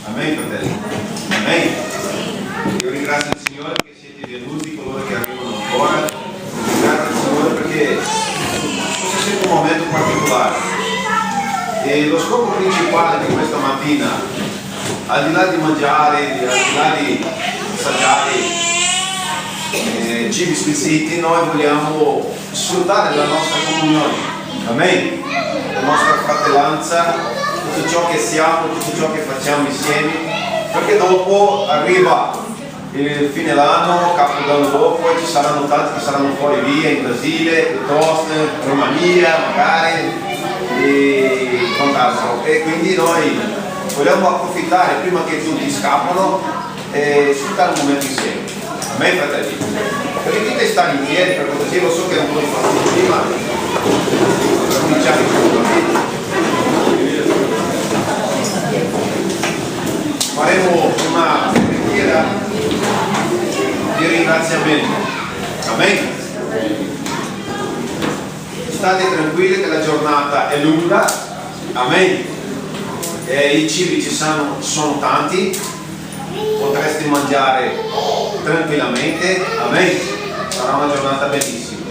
Amen, fratelli? Amen? Io ringrazio il Signore che siete venuti, coloro che arrivano ancora. Ringrazio il Signore perché questo è sempre un momento particolare. E lo scopo principale di questa mattina, al di là di mangiare, al di là di assaggiare cibi squisiti, noi vogliamo sfruttare la nostra comunione, amen, la nostra fratellanza, tutto ciò che siamo, tutto ciò che facciamo insieme, perché dopo arriva il fine dell'anno, capodanno dopo, e ci saranno tanti che saranno fuori via, in Brasile, piuttosto, in Romania magari, e quant'altro. E quindi noi vogliamo approfittare prima che tutti scappano e sfruttare un momento insieme. Amen, fratelli? Permettete di stare in piedi, per cortesia, lo so che è un po' di fastidio, ma per cominciare faremo una preghiera di ringraziamento. Amen? State tranquilli che la giornata è lunga. Amen? I cibi ci sono tanti. Potreste mangiare tranquillamente, amen, sarà una giornata bellissima.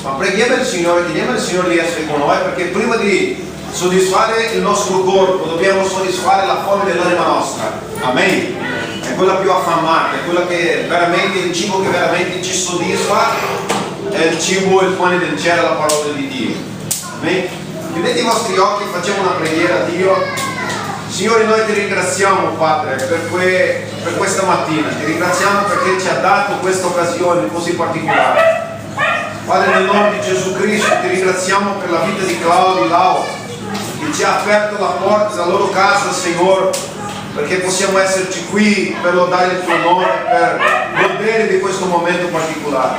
Ma preghiamo il Signore, chiediamo al Signore di essere con noi, perché prima di soddisfare il nostro corpo dobbiamo soddisfare la fame dell'anima nostra, amen. È quella più affamata, è quella che veramente, il cibo che veramente ci soddisfa, è il cibo, il pane del cielo, la parola di Dio, amen. Chiudete i vostri occhi, facciamo una preghiera a Dio. Signore, noi ti ringraziamo, Padre, per questa mattina, ti ringraziamo perché ci ha dato questa occasione così particolare. Padre, nel nome di Gesù Cristo, ti ringraziamo per la vita di Claudio e Lau, che ci ha aperto la porta della loro casa, Signore, perché possiamo esserci qui per lodare il tuo nome, per godere di questo momento particolare.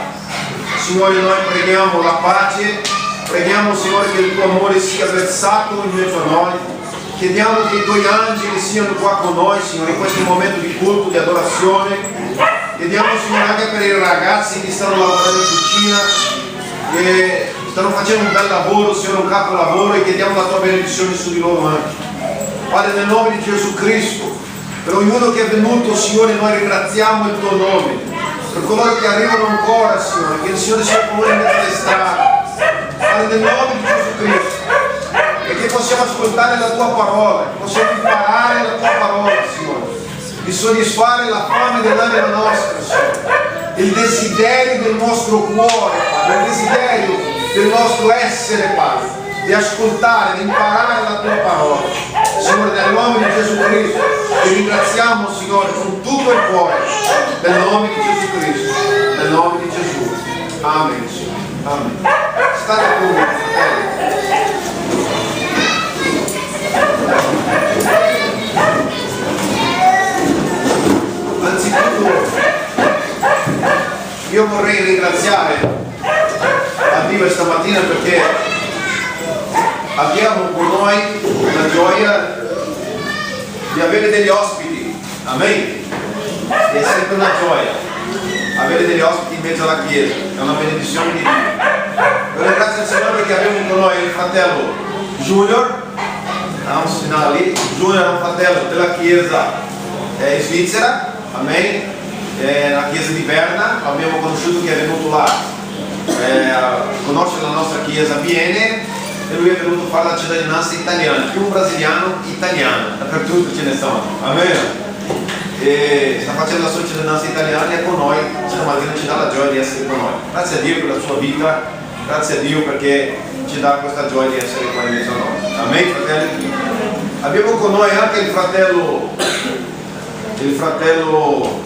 Signore, noi preghiamo la pace, preghiamo, Signore, che il tuo amore sia versato in mezzo a noi. Chiediamo che i tuoi angeli siano qua con noi, Signore, in questo momento di culto, di adorazione. Chiediamo, Signore, anche per i ragazzi che stanno lavorando in cucina, che stanno facendo un bel lavoro, Signore, un capolavoro, e chiediamo la tua benedizione su di loro anche. Padre, nel nome di Gesù Cristo, per ognuno che è venuto, Signore, noi ringraziamo il tuo nome. Per coloro che arrivano ancora, Signore, che il Signore sia con noi in mezzo alle strade. Padre, nel nome di Gesù Cristo, e che possiamo ascoltare la tua parola, che possiamo imparare la tua parola, Signore, di soddisfare la fame dell'anima nostra, Signore, il desiderio del nostro cuore, Padre, il desiderio del nostro essere, Padre, di ascoltare, di imparare la tua parola. Signore, nel nome di Gesù Cristo, ti ringraziamo, Signore, con tutto il cuore, nel nome di Gesù Cristo, nel nome di Gesù. Amen, Signore. Amen. State con me, fratelli. Anzitutto io vorrei ringraziare a Dio questa mattina perché abbiamo con noi la gioia di avere degli ospiti, amen. È sempre una gioia avere degli ospiti in mezzo alla chiesa, è una benedizione di Dio. Io ringrazio il Signore perché abbiamo con noi il fratello Junior. Junior è un fratello della chiesa in Svizzera, amen, la chiesa di Berna. L'abbiamo conosciuto che è venuto là, conosce la nostra chiesa, viene, e lui è venuto a fare la cittadinanza italiana, più un brasiliano italiano, dappertutto ce ne sono, amen. E sta facendo la sua cittadinanza italiana e con noi, stamattina ci dà la gioia di essere con noi. Grazie a Dio per la sua vita, grazie a Dio perché ci dà questa gioia di essere qua in mezzo a noi. Amen, fratelli. Abbiamo con noi anche il fratello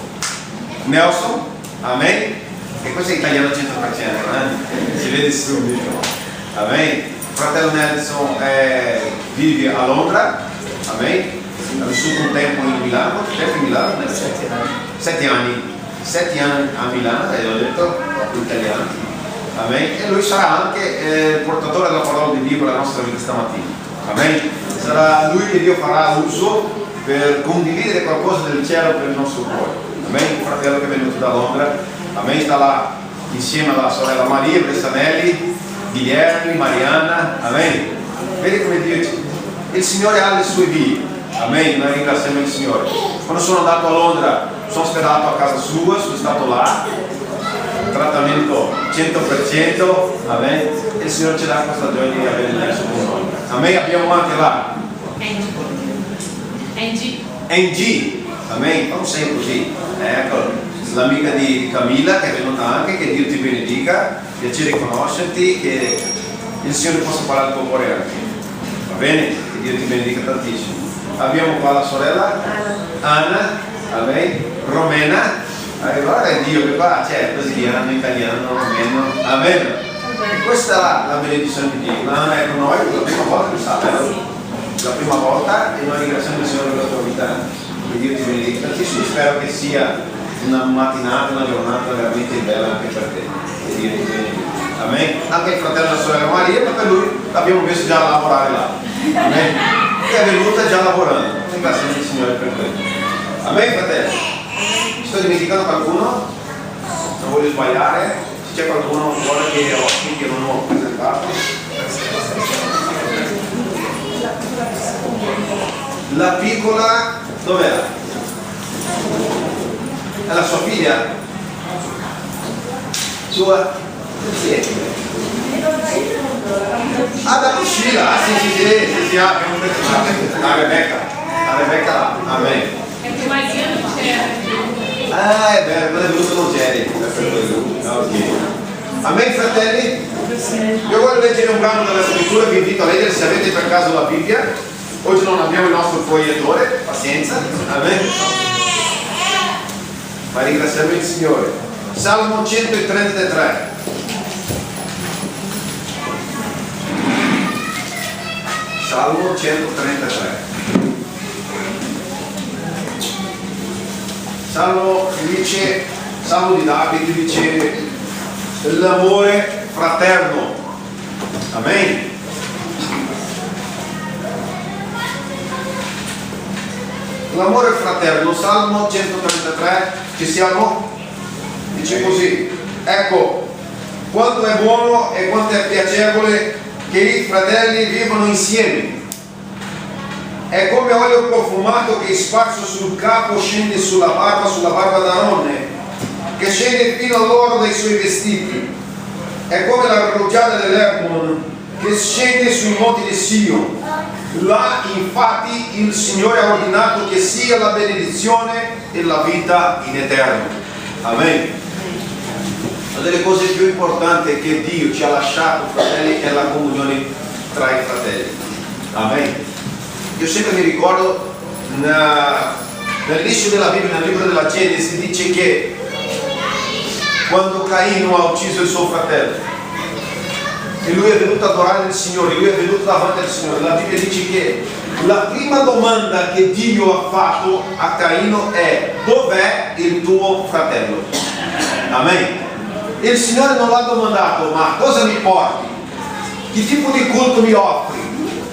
Nelson, amen, e questo è italiano 100%, si vede subito, amen. Il fratello Nelson vive a Londra, amen, ha vissuto un tempo in Milano, quanto tempo in Milano? 7 anni. 7 anni a Milano, e l'ho detto, italiano, amen, e lui sarà anche il portatore della parola di Dio per la nostra vita stamattina, amen. Sarà lui che Dio farà uso per condividere qualcosa del cielo per il nostro cuore. Amen. Un fratello che è venuto da Londra, amen, sta là insieme alla sorella Maria, Bressanelli, Guilherme, Mariana, amen. Vedi come Dio, il Signore ha le sue vie, Amen, noi ringraziamo il Signore. Quando sono andato a Londra, sono ospitato a casa sua, sono stato là, trattamento 100%, amen. E il Signore ci dà questa gioia di avere il suo con noi. Amen, abbiamo anche là NG, amen, non sei così. Ecco, l'amica di Camilla che è venuta anche, che Dio ti benedica, piacere conoscerti, che il Signore possa parlare il tuo cuore anche. Va bene? Che Dio ti benedica tantissimo. Abbiamo qua la sorella Anna, amen, Romena, guarda Dio che qua c'è così, Anna, italiano, romeno, amen. E questa è la benedizione di Dio. Anna è con noi la prima volta, la prima volta, e noi ringraziamo il Signore per la tua vita, che Dio ti benedica tantissimo. Spero che sia una mattinata, una giornata veramente bella anche per te, che Dio ti benedica. Amen. Anche il fratello e la sorella Maria, ma per lui l'abbiamo messo già a lavorare là. Amen. Che è venuta già lavorando. Ringraziamo il Signore per quello. Amen, fratello. Sto dimenticando qualcuno? Non voglio sbagliare. Se c'è qualcuno ancora che ho qui che non ho presentato. La piccola, dov'è? È la sua figlia? Sua? Sì. Ah, da Priscilla, sì, abbiamo detto la Rebecca là, amen. È che Maria non c'era. Ah, è vero, quella è venuta con Jerry. Ok. Amen, fratelli. Io voglio leggere un brano della scrittura, vi invito a leggere se avete per caso la Bibbia. Oggi non abbiamo il nostro fogliettore, pazienza. Amen. Ma ringraziamo il Signore. Salmo 133. Salmo 133. Salmo di Davide dice l'amore fraterno. Amen. L'amore fraterno, Salmo 133, ci siamo? Dice così: ecco quanto è buono e quanto è piacevole che i fratelli vivono insieme. È come olio profumato che sparso sul capo scende sulla barba d'Aronne, che scende fino all'oro dei suoi vestiti. È come la rugiada dell'Hermon che scende sui monti di Sion. Là infatti il Signore ha ordinato che sia la benedizione e la vita in eterno. Amen. Una delle cose più importanti che Dio ci ha lasciato, fratelli, è la comunione tra i fratelli. Amen. Io sempre mi ricordo nell'inizio della Bibbia, nel libro della Genesi, dice che quando Caino ha ucciso il suo fratello e lui è venuto ad adorare il Signore, lui è venuto davanti al Signore, la Bibbia dice che la prima domanda che Dio ha fatto a Caino è: dov'è il tuo fratello? Amen. E il Signore non l'ha domandato: ma cosa mi porti? Che tipo di culto mi offri?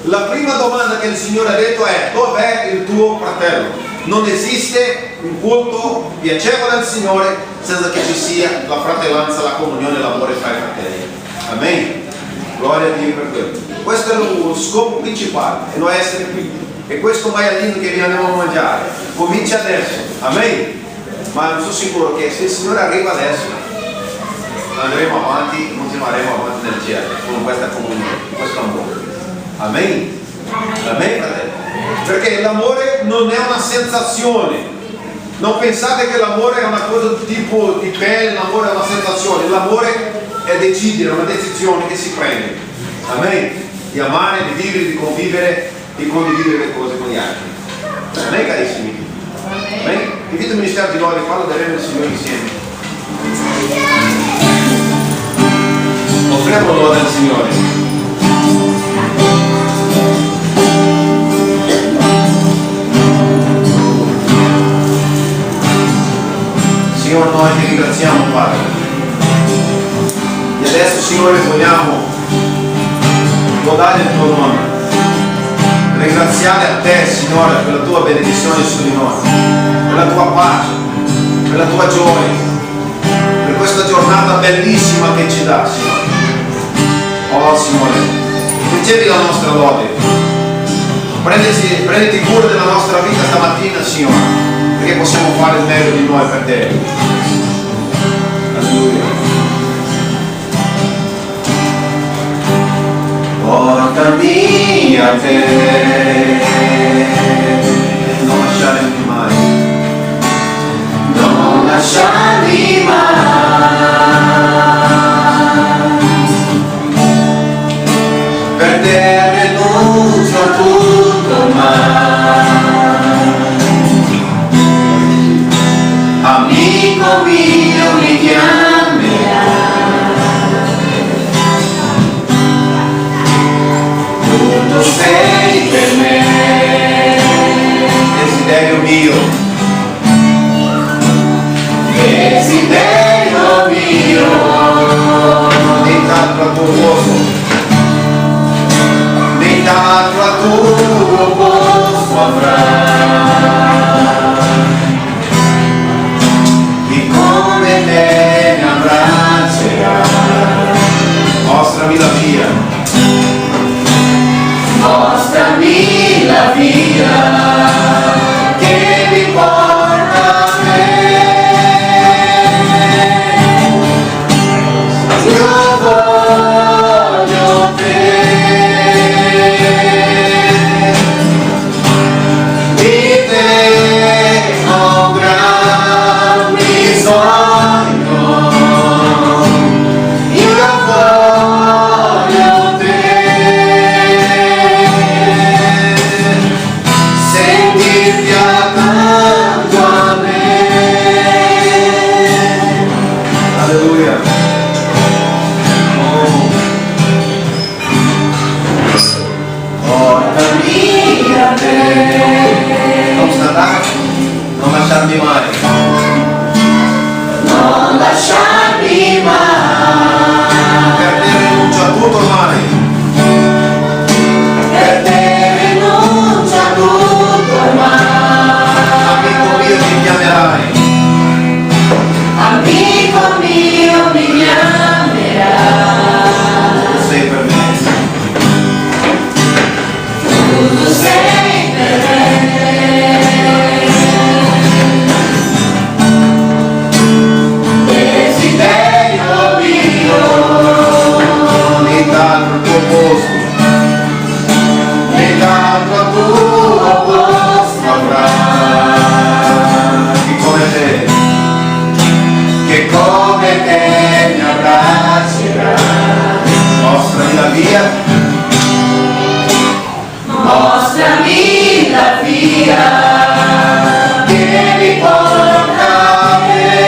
La prima domanda che il Signore ha detto è: dov'è il tuo fratello? Non esiste un culto piacevole al Signore senza che ci sia la fratellanza, la comunione, l'amore tra i fratelli. Amen. Gloria a Dio per quello. Questo è lo scopo principale, e noi essere qui. E questo maialino che vi andiamo a mangiare comincia adesso. Amen. Ma sono sicuro che se il Signore arriva adesso, andremo avanti, continueremo avanti nel cielo con questa comunione, questo amore. Amen. Amen, fratello. Perché l'amore non è una sensazione. Non pensate che l'amore è una cosa tipo di pelle, l'amore è una sensazione. L'amore è decidere, è una decisione che si prende. Amen. Di amare, di vivere, di convivere, di condividere le cose con gli altri. Amen, carissimi. Amen. Invito il ministero di lode, fallo daremo il Signore insieme. Offriamo lode al Signore. Signore, noi ti ringraziamo, Padre. E adesso, Signore, vogliamo lodare il tuo nome, ringraziare a te, Signore, per la tua benedizione su di noi, per la tua pace, per la tua gioia, per questa giornata bellissima che ci dà, Signore. Oh, Signore, ricevi la nostra lode. Prenditi cura della nostra vita stamattina, Signore, perché possiamo fare il meglio di noi per te. Alleluia. Portami a te, non lasciarmi mai, non lasciarmi mai, per te renuncio a tutto ormai, amico mio mi chiamerai. Tu sei per me, desiderio mio, desiderio mio, deitato al tuo posto, deitato al tuo posto avrai, e come te mi abbraccerai, mostrami la via. Mostrami la via che mi porta a te. Io voglio te, di te ho gran bisogno. Io voglio te. Sentirti accanto a me. Alleluia. Portami a te. Non lasciarmi mai. Non lasciarmi mai. Per te rinuncio a tutto ormai. Per te rinuncio a tutto ormai. Amico mio mi chiamerai. Amico mio mi chiamerai. Tu sei per me. Tu sei per me. Desiderio mio, deitato al tuo posto, deitato al tuo posto avrai, che come te mi abbraccerai. Mostrami la via, mostrami la via che mi porta a te.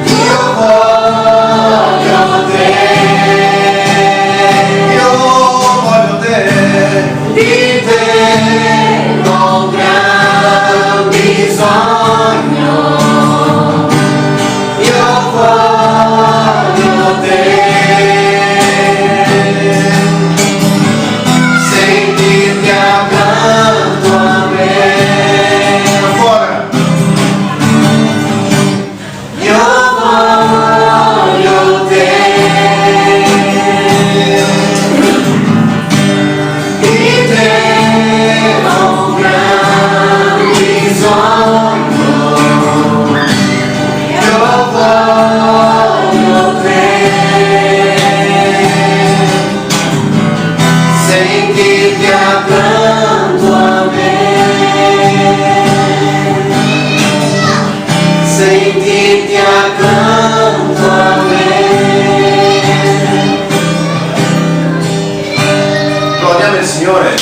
Io voglio te, io voglio te, di te ho gran bisogno. Io voglio te, sentirti accanto a me. Ancora. Io voglio te, di te ho gran bisogno. Io voglio te, sentirti accanto a me, sentirti accanto a me. Gloriamo il Signore.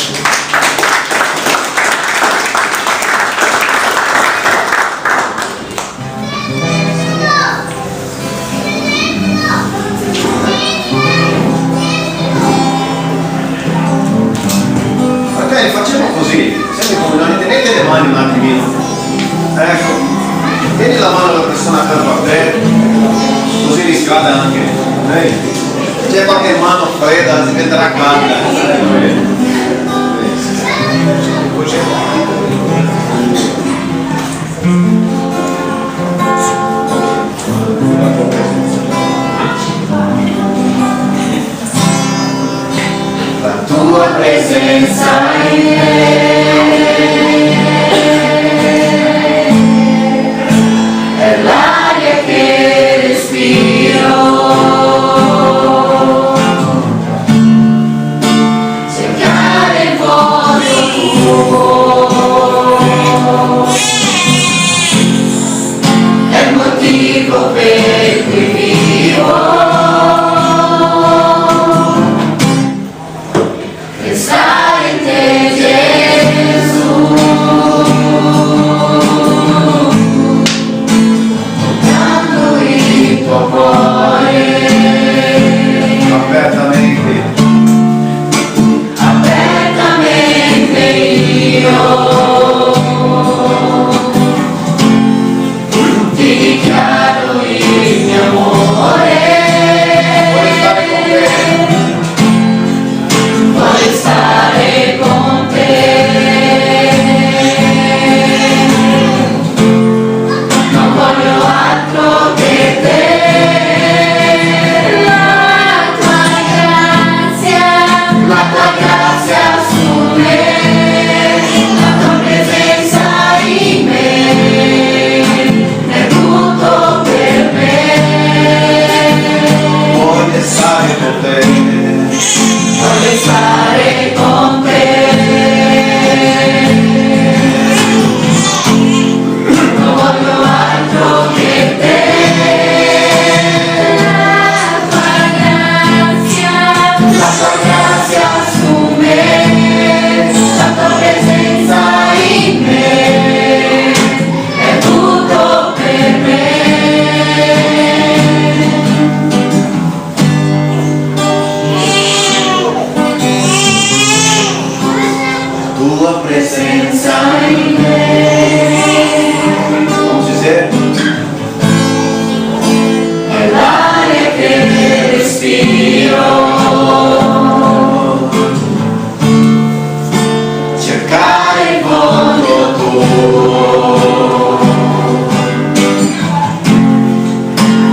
Ok, facciamo così, sempre come noi, tenete le mani un attimino. Ecco, tieni la mano alla persona accanto a te, così riscalda anche. C'è qualche mano fredda, diventerà calda. tua presenza in me. Vamos dizer? È l'aria che respiro, cercare il volto tuo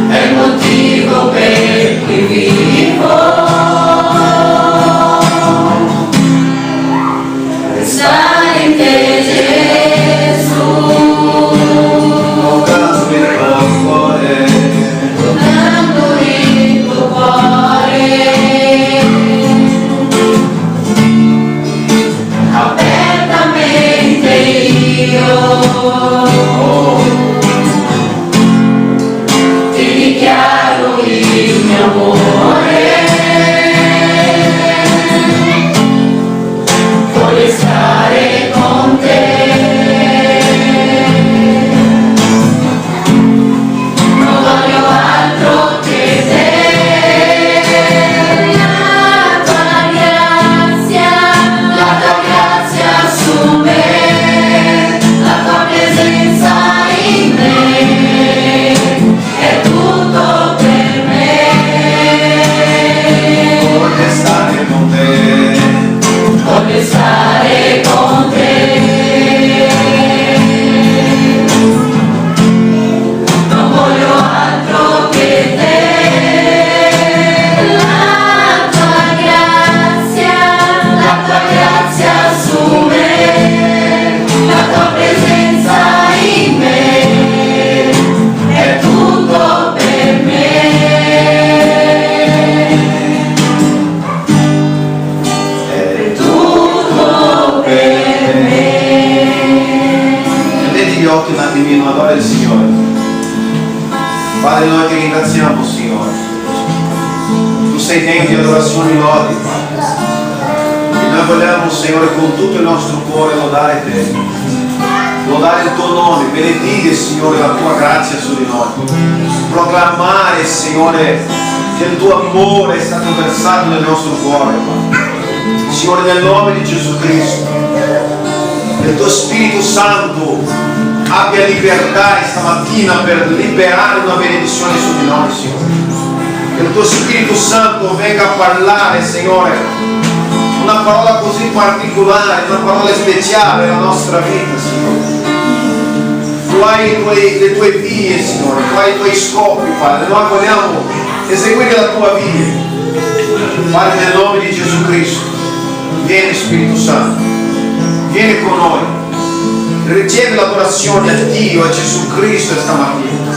è il motivo per cui vivo. Restare in te, Gesù, Tocando il tuo cuore, toccando il tuo cuore, apertamente io ti dichiaro il mio amore. Voglio stare con te, non voglio altro che te, la tua grazia su me, la tua presenza in me, è tutto per me. voglio stare con te. Voglio stare con te, non voglio altro che te, la tua grazia su me, la tua presenza in me, è tutto per me. È tutto per me. Chiudete gli occhi un attimino, adora il Signore. Padre, noi ti ringraziamo, Signore. Tu sei degno di adorazione e lodi, Padre. E noi vogliamo, Signore, con tutto il nostro cuore lodare te. Lodare il tuo nome, benedire, Signore, la tua grazia su di noi. Proclamare, Signore, che il tuo amore è stato versato nel nostro cuore, Padre. Signore, nel nome di Gesù Cristo, che il tuo Spirito Santo abbia libertà stamattina per liberare una benedizione su di noi, Signore. Che il tuo Spirito Santo venga a parlare, Signore, una parola così particolare, una parola speciale alla nostra vita, Signore. Tu hai le tue vie, Signore, tu hai i tuoi scopi, Padre. Noi vogliamo eseguire la tua via. Padre, nel nome di Gesù Cristo, vieni Spirito Santo, vieni con noi, ricevi l'adorazione a Dio, a Gesù Cristo stamattina.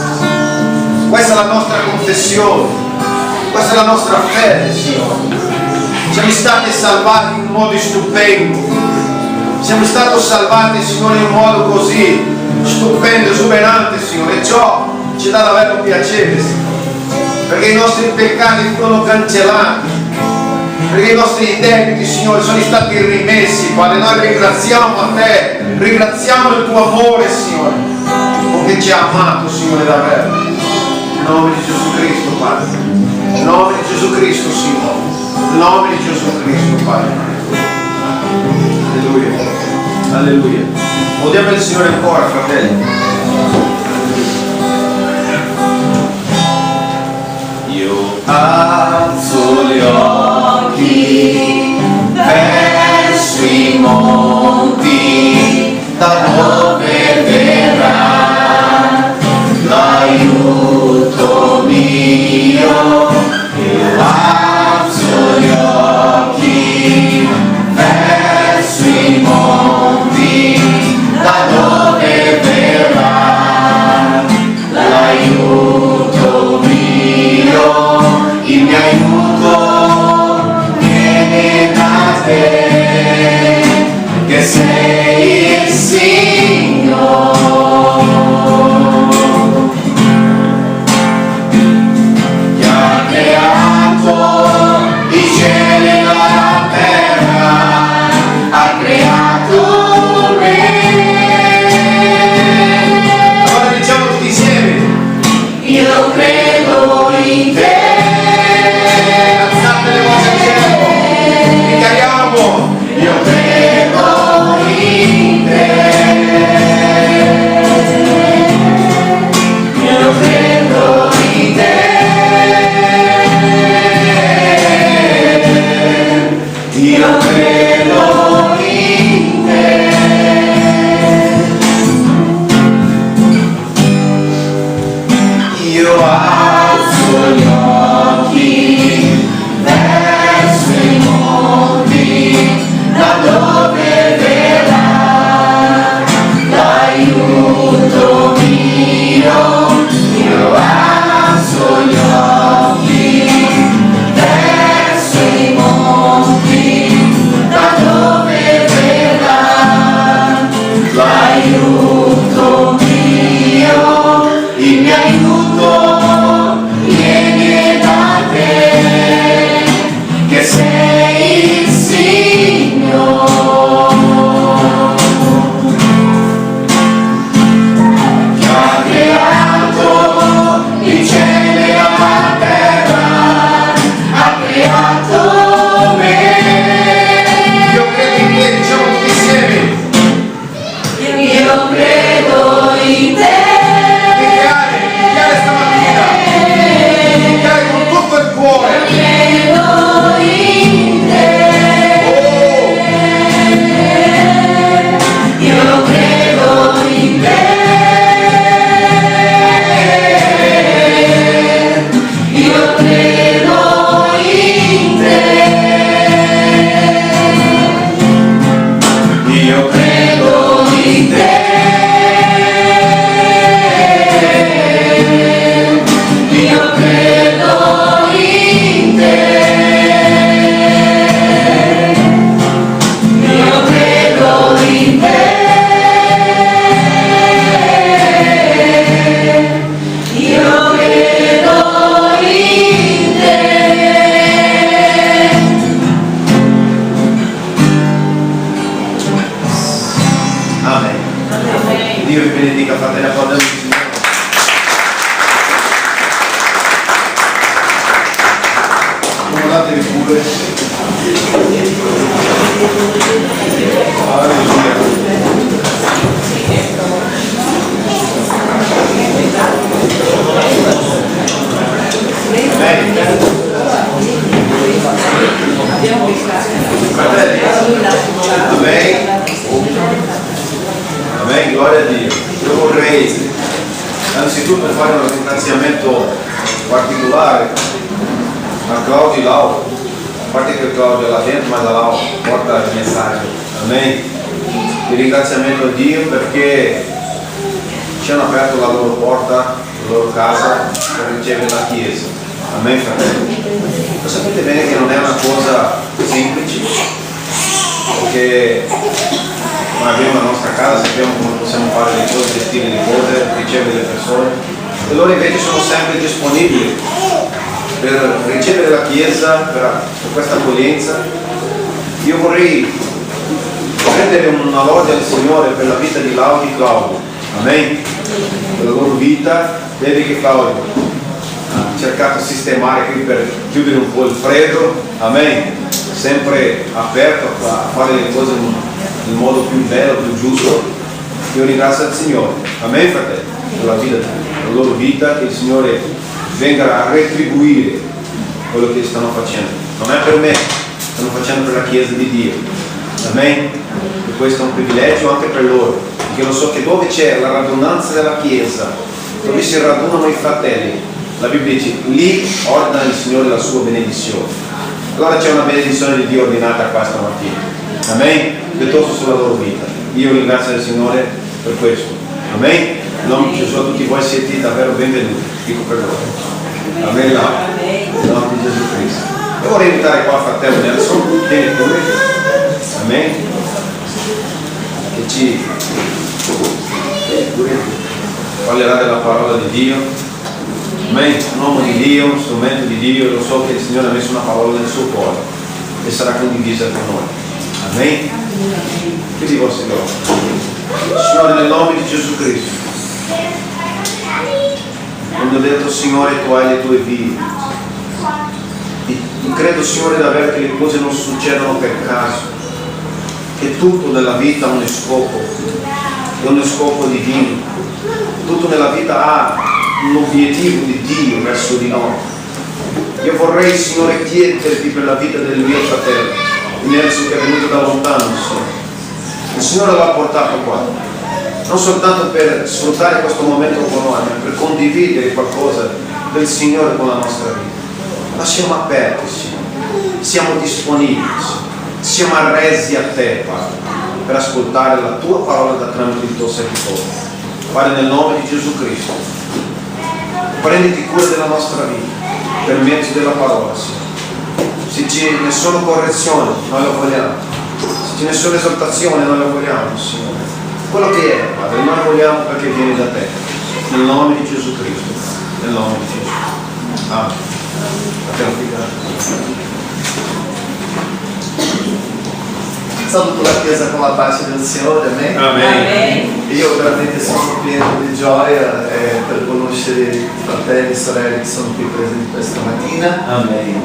Questa è la nostra confessione, questa è la nostra fede, Signore. Siamo stati salvati in un modo stupendo, siamo stati salvati, Signore, in un modo così stupendo, esuberante, Signore, e ciò ci dà davvero piacere, Signore, perché i nostri peccati furono cancellati, perché i nostri debiti, Signore, sono stati rimessi, Padre. Noi ringraziamo a te, ringraziamo il tuo amore, Signore, perché ci ha amato, Signore, davvero. In nome di Gesù Cristo, Padre. In nome di Gesù Cristo, Signore. In nome di Gesù Cristo, Padre. Alleluia. Alleluia. Lodiamo il Signore ancora, fratelli. Io alzo gli occhi verso i monti, da dove verrà l'aiuto mio. Io alzo gli occhi verso i monti, da dove verrà l'aiuto mio. Il mio aiuto viene da te, che sei il Signore, che ha creato i cieli e la terra, ha creato me. Allora diciamo tutti insieme. Io credo in te. Alzate le voci al cielo. Dichiariamo. Io credo Dio vi benedica, fratelli, applaudendo il Signore. Accomodatevi pure. Alleluia. Fratelli, amen. Amen, gloria a Dio. Io vorrei anzitutto fare un ringraziamento particolare a Claudio Lau, a parte che Claudio è là dentro, ma da Lau porta il messaggio. Amen. Il ringraziamento a Dio perché ci hanno aperto la loro porta, la loro casa per ricevere la Chiesa. Amen, fratelli. Lo sapete bene che non è una cosa semplice, perché noi abbiamo la nostra casa, sappiamo come possiamo fare le cose, gestire le cose, ricevere le persone, e loro invece sono sempre disponibili per ricevere la Chiesa, per questa accoglienza. Io vorrei prendere una lode al Signore per la vita di Laudi e Claudio. Amen. Per la loro vita, vedi che Claudio ha cercato di sistemare qui per chiudere un po' il freddo. Amen. Sempre aperto a fare le cose nel modo più bello, più giusto. Io ringrazio il Signore. Amen, fratelli, per la vita, per la loro vita, che il Signore venga a retribuire quello che stanno facendo. Non è per me, stanno facendo per la Chiesa di Dio. Amen. E questo è un privilegio anche per loro, perché lo so che dove c'è la radunanza della Chiesa, dove si radunano i fratelli, la Bibbia dice, lì ordina il Signore la sua benedizione. Allora c'è una benedizione di Dio ordinata qua stamattina. Amen. Piuttosto sulla loro vita. Io ringrazio il Signore per questo. Amen. In nome di Gesù a tutti voi siete davvero benvenuti. Dico per loro. Amen. In nome di Gesù Cristo. E vorrei invitare qua il fratello Nelson. Vieni pure. Amen. Che ci parlerà della parola di Dio. Amen. Un uomo di Dio, un strumento di Dio. Lo so che il Signore ha messo una parola nel suo cuore e sarà condivisa con noi. Amen. Chiudi i vostri occhi. Signore, nel nome di Gesù Cristo, quando ho detto Signore tu hai le tue vie, io credo Signore davvero che le cose non succedono per caso, che tutto nella vita ha uno scopo divino, tutto nella vita ha un obiettivo di Dio verso di noi. Io vorrei Signore chiederti per la vita del mio fratello Nelson, che è venuto da lontano, Signore. Il Signore l'ha portato qua, non soltanto per sfruttare questo momento con noi, ma per condividere qualcosa del Signore con la nostra vita. Ma siamo aperti, Signore, siamo disponibili, Signore. Siamo arresi a Te, Padre, per ascoltare la Tua parola da tramite il Tuo servitore. Padre, nel nome di Gesù Cristo, prenditi cura della nostra vita per mezzo della parola, Signore. Se c'è nessuna correzione, noi lo vogliamo. Se c'è nessuna esortazione, noi lo vogliamo, Signore. Quello che è, Padre, noi vogliamo perché viene da Te. Nel nome di Gesù Cristo. Nel nome di Gesù. Amen. Saluto la Chiesa con la pace del Signore, amen? Amen. Io veramente sono pieno di gioia per conoscere i fratelli e sorelle che sono qui presenti questa mattina. Amen.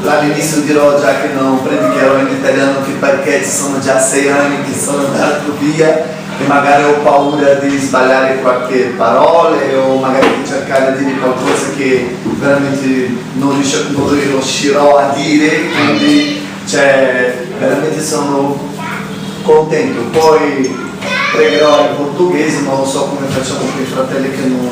All'inizio dirò già che non predicherò in italiano anche perché ci sono già 6 anni che sono andato via e magari ho paura di sbagliare qualche parola o magari di cercare di dire qualcosa che veramente non riuscirò a dire, quindi veramente sono contento. Poi pregherò in portoghese, ma non so come facciamo con i fratelli che non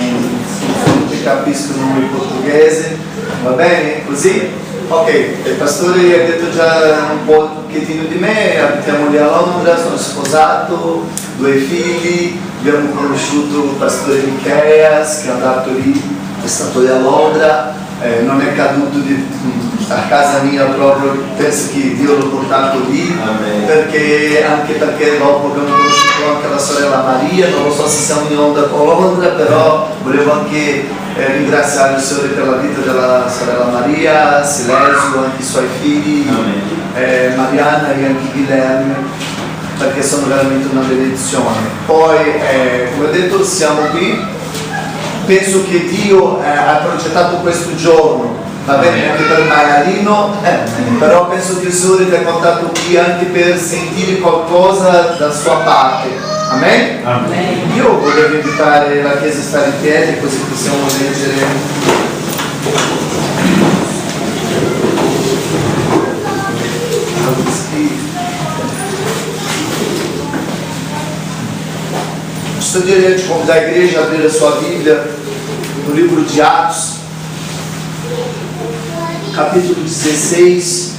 capiscono il portoghese. Va bene? Così? Ok, il pastore ha detto già un pochettino di me, abitiamo lì a Londra, sono sposato, 2 figli, abbiamo conosciuto il pastore Micheas che è andato lì, è stato lì a Londra, non è caduto a casa mia proprio, penso che Dio l'ha portato lì. Perché, anche perché dopo abbiamo conosciuto anche la sorella Maria, non lo so se siamo in onda con Londra, però volevo anche ringraziare il Signore per la vita della sorella Maria, Silesio, anche i suoi figli, Mariana e anche Guilherme, perché sono veramente una benedizione. Poi, come ho detto, siamo qui. Penso che Dio ha progettato questo giorno, va bene anche per Magalino, però penso che il Signore ti ha portato qui anche per sentire qualcosa da sua parte. Amen? Amen. Io volevo invitare la Chiesa a stare in piedi così possiamo leggere. Gostaria de convidar a igreja a abrir a sua Bíblia no livro de Atos, capítulo 16.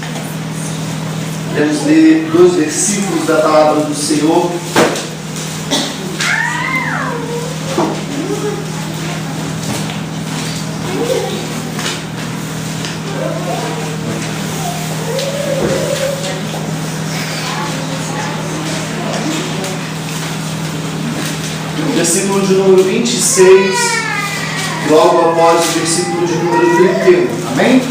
Vamos ler 2 versículos da palavra do Senhor. Versículo de número 26, logo após o versículo de número 31. Amém?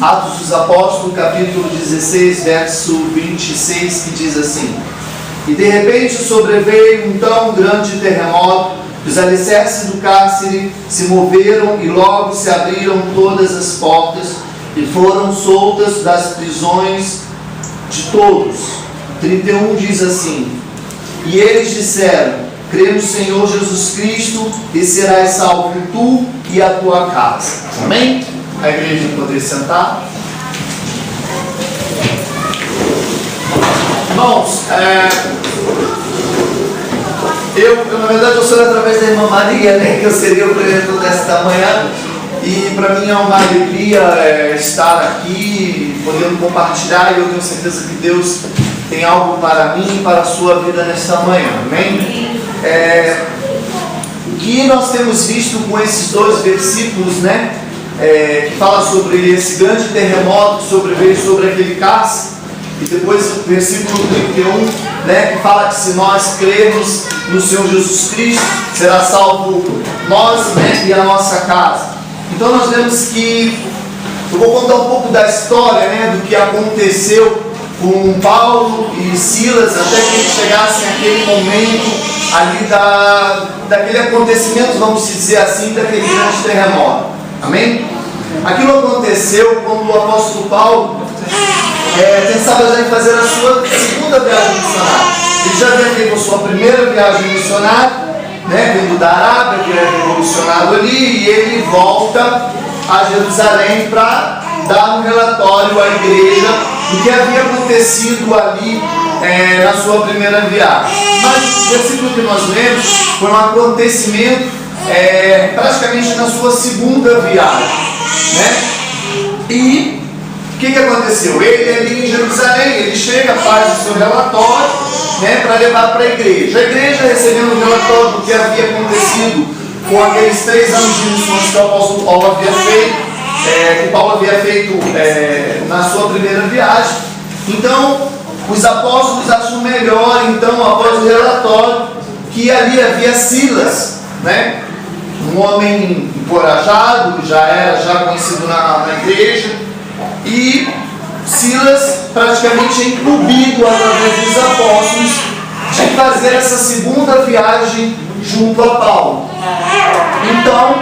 Atos dos Apóstolos, capítulo 16, verso 26, que diz assim: E de repente sobreveio então um grande terremoto, os alicerces do cárcere se moveram e logo se abriram todas as portas e foram soltas das prisões de todos. 31 diz assim: E eles disseram: Crê no Senhor Jesus Cristo e serás salvo tu e a tua casa. Amém? A igreja poder sentar. Irmãos, na verdade eu sou através da irmã Maria, né, que eu seria o pregador desta manhã. E para mim é uma alegria estar aqui, podendo compartilhar, e eu tenho certeza que Deus tem algo para mim e para a sua vida nesta manhã, amém? O que nós temos visto com esses 2 versículos, né, que fala sobre esse grande terremoto que sobreveio sobre aquele cárcere, e depois o versículo 31, né, que fala que se nós crermos no Senhor Jesus Cristo, será salvo nós, né, e a nossa casa. Então nós vemos que, eu vou contar um pouco da história, né, do que aconteceu com Paulo e Silas, até que eles chegassem àquele momento ali daquele acontecimento, vamos dizer assim, daquele grande terremoto. Amém? Aquilo aconteceu quando o apóstolo Paulo pensava já em fazer a sua segunda viagem missionária. Ele já havia feito a sua primeira viagem missionária, né, vindo da Arábia, que era revolucionado ali, e ele volta a Jerusalém para dar um relatório à igreja do que havia acontecido ali na sua primeira viagem. Mas o versículo que nós lemos foi um acontecimento praticamente na sua segunda viagem, né? E o que aconteceu? Ele ali em Jerusalém, ele chega, faz o seu relatório, né, para levar para a igreja. A igreja, recebendo o relatório do que havia acontecido com aqueles 3 anos de missões que o apóstolo Paulo havia feito, que Paulo havia feito na sua primeira viagem. Então, os apóstolos acham melhor, então, após o relatório, que ali havia Silas, né, um homem encorajado, já conhecido na igreja, e Silas praticamente é incumbido através dos apóstolos de fazer essa segunda viagem junto a Paulo. Então,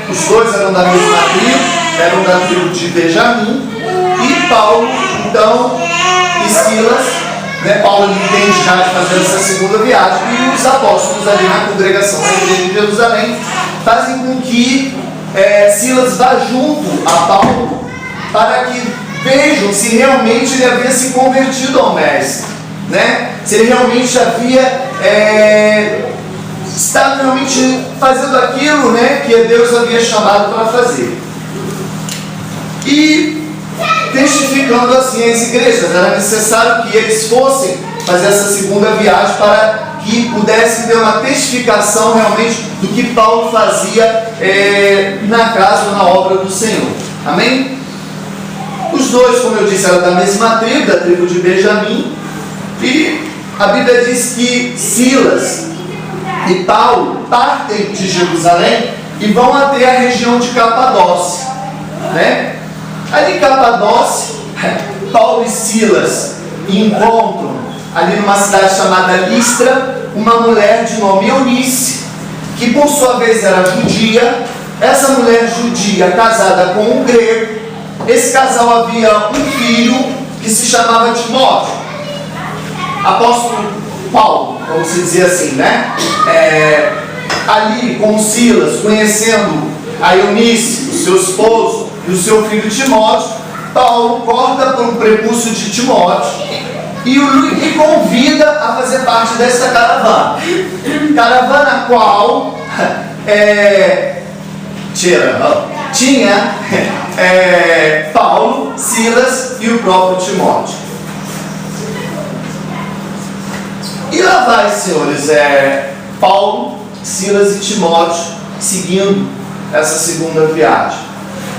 os dois eram da mesma tribo, eram da tribo de Benjamim, e Paulo, então, e Silas, né, Paulo entende já de fazer essa segunda viagem, e os apóstolos ali na congregação da igreja de Jerusalém fazem com que Silas vá junto a Paulo, para que vejam se realmente ele havia se convertido ao Mestre, né? Se ele realmente havia estava realmente fazendo aquilo, né, que Deus havia chamado para fazer. E testificando assim as igrejas, era necessário que eles fossem fazer essa segunda viagem para que pudessem ter uma testificação realmente do que Paulo fazia na casa ou na obra do Senhor. Amém? Os dois, como eu disse, eram da mesma tribo, da tribo de Benjamim, e a Bíblia diz que Silas e Paulo partem de Jerusalém e vão até a região de Capadócia, né? Capadócia, Paulo e Silas encontram ali numa cidade chamada Listra uma mulher de nome Eunice, que por sua vez era judia. Essa mulher judia casada com um grego. Esse casal havia um filho que se chamava Timóteo. Apóstolo Paulo, vamos dizer assim, né? Ali com Silas, conhecendo a Eunice, o seu esposo e o seu filho Timóteo, Paulo corta para um prepúcio de Timóteo e o convida a fazer parte dessa caravana. Caravana a qual tinha Paulo, Silas e o próprio Timóteo. E lá vai, senhores, Paulo, Silas e Timóteo seguindo essa segunda viagem.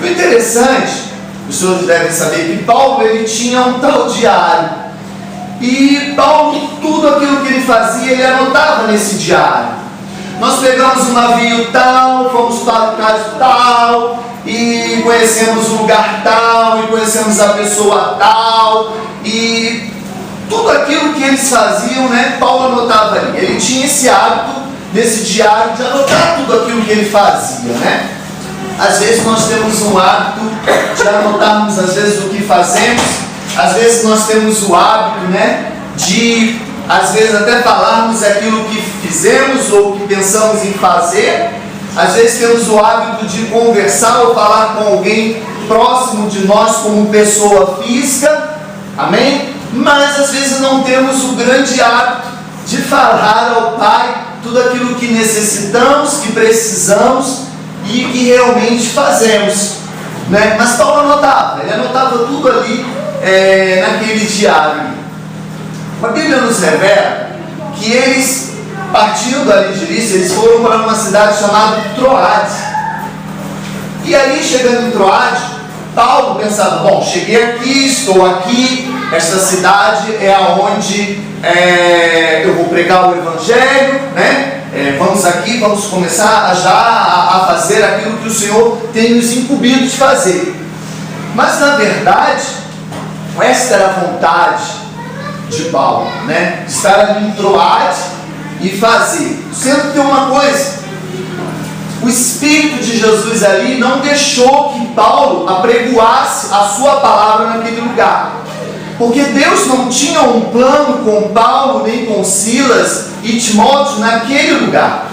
O interessante, os senhores devem saber que Paulo ele tinha um tal diário. E Paulo, tudo aquilo que ele fazia, ele anotava nesse diário. Nós pegamos um navio tal, fomos para o caso tal, e conhecemos o lugar tal, e conhecemos a pessoa tal, e tudo aquilo que eles faziam, né, Paulo anotava ali. Ele tinha esse hábito, nesse diário, de anotar tudo aquilo que ele fazia, né? Às vezes nós temos um hábito de anotarmos, às vezes, o que fazemos. Às vezes nós temos o hábito, né, de, às vezes, até falarmos aquilo que fizemos ou que pensamos em fazer. Às vezes temos o hábito de conversar ou falar com alguém próximo de nós como pessoa física. Amém? Mas às vezes não temos o grande hábito de falar ao Pai tudo aquilo que necessitamos, que precisamos e que realmente fazemos, né? Mas Paulo anotava, ele anotava tudo ali naquele diário. A Bíblia nos revela que eles, partindo ali de Listra, eles foram para uma cidade chamada Troade. E aí, chegando em Troade, Paulo pensava, bom, cheguei aqui, estou aqui, esta cidade é aonde eu vou pregar o Evangelho, né? Vamos aqui, vamos começar a fazer aquilo que o Senhor tem nos incumbido de fazer. Mas na verdade, esta era a vontade de Paulo, né? Estar ali em Troade e fazer. Sendo que tem uma coisa, o Espírito de Jesus ali não deixou que Paulo apregoasse a sua palavra naquele lugar. Porque Deus não tinha um plano com Paulo, nem com Silas e Timóteo naquele lugar.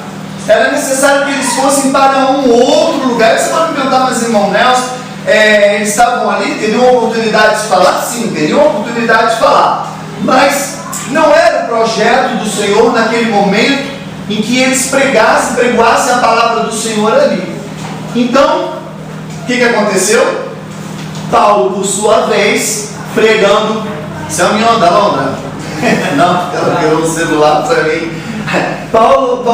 Era necessário que eles fossem para um outro lugar. Você pode me perguntar, mas irmão Nelson, eles estavam ali, teriam oportunidade de falar? Sim, teriam oportunidade de falar. Mas não era o projeto do Senhor naquele momento em que eles pregoassem a palavra do Senhor ali. Então, o que aconteceu? Paulo, por sua vez, pregando. Você é uma onda, Londra? Não, ela virou um celular para mim. Paulo,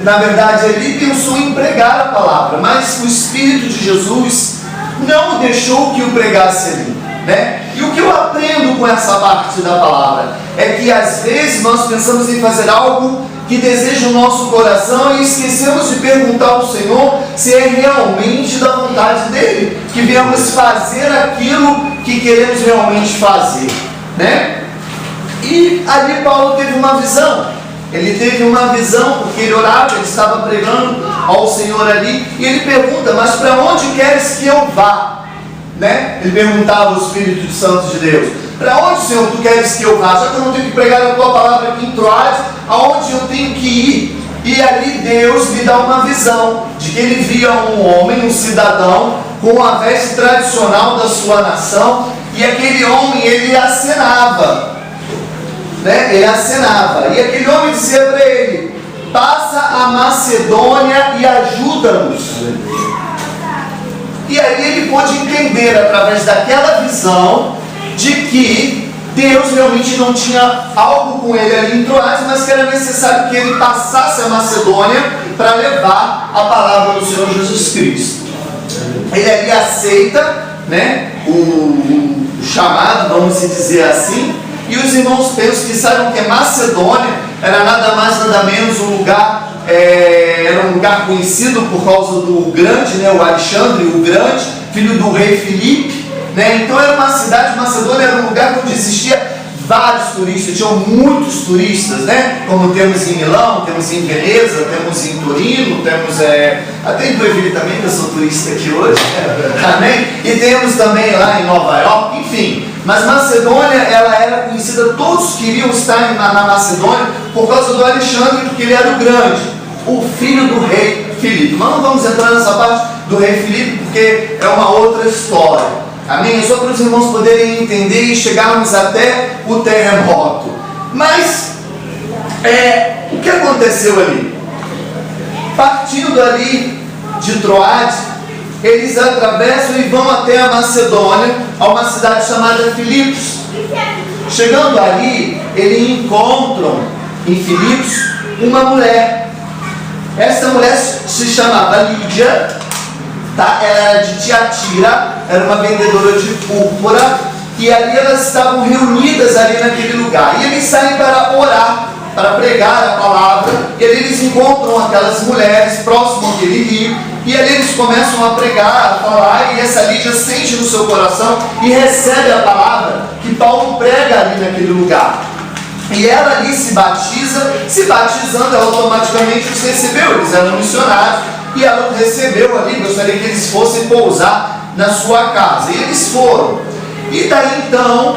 na verdade, ele pensou em pregar a palavra, mas o Espírito de Jesus não deixou que o pregasse ali, né? E o que eu aprendo com essa parte da palavra é que às vezes nós pensamos em fazer algo que deseja o nosso coração e esquecemos de perguntar ao Senhor se é realmente da vontade dele que viemos fazer aquilo que queremos realmente fazer, né? E ali Paulo teve uma visão. Ele teve uma visão porque ele orava, ele estava pregando ao Senhor ali e ele pergunta, mas para onde queres que eu vá? Né? Ele perguntava ao Espírito Santo de Deus, para onde, Senhor, tu queres que eu vá? Já que eu não tenho que pregar a tua palavra aqui em Troade, aonde eu tenho que ir? E ali Deus lhe dá uma visão de que ele via um homem, um cidadão, com a veste tradicional da sua nação, e aquele homem, ele acenava, né? Ele acenava, e aquele homem dizia para ele, passa a Macedônia e ajuda-nos. E aí ele pôde entender, através daquela visão, de que Deus realmente não tinha algo com ele ali em Troade, mas que era necessário que ele passasse a Macedônia para levar a palavra do Senhor Jesus Cristo. Ele ali aceita, né, o chamado, vamos dizer assim, e os irmãos pensam que saibam que Macedônia era nada mais nada menos um lugar, era um lugar conhecido por causa do grande, né, o Alexandre o Grande, filho do rei Filipe, né? Então era uma cidade, Macedônia era um lugar onde existia vários turistas, tinham muitos turistas, né? Como temos em Milão, temos em Veneza, temos em Torino, temos até em Joinville também, que eu sou turista aqui hoje, amém? E temos também lá em Nova York, enfim. Mas Macedônia, ela era conhecida, todos queriam estar na Macedônia por causa do Alexandre, porque ele era o grande, o filho do rei Filipe. Mas não vamos entrar nessa parte do rei Filipe, porque é uma outra história. Amém? É só para os irmãos poderem entender e chegarmos até o terremoto. Mas, o que aconteceu ali? Partindo ali de Troade, eles atravessam e vão até a Macedônia, a uma cidade chamada Filipos. Chegando ali, eles encontram em Filipos uma mulher. Essa mulher se chamava Lídia. Tá? Ela era de Tiatira, era uma vendedora de púrpura, e ali elas estavam reunidas ali naquele lugar. E eles saem para orar, para pregar a palavra, e ali eles encontram aquelas mulheres próximas àquele rio, e ali eles começam a pregar, a falar, e essa Lídia sente no seu coração e recebe a palavra que Paulo prega ali naquele lugar. E ela ali se batiza, se batizando, ela automaticamente os recebeu, eles eram missionários. E ela recebeu ali, gostaria que eles fossem pousar na sua casa. E eles foram. E daí então,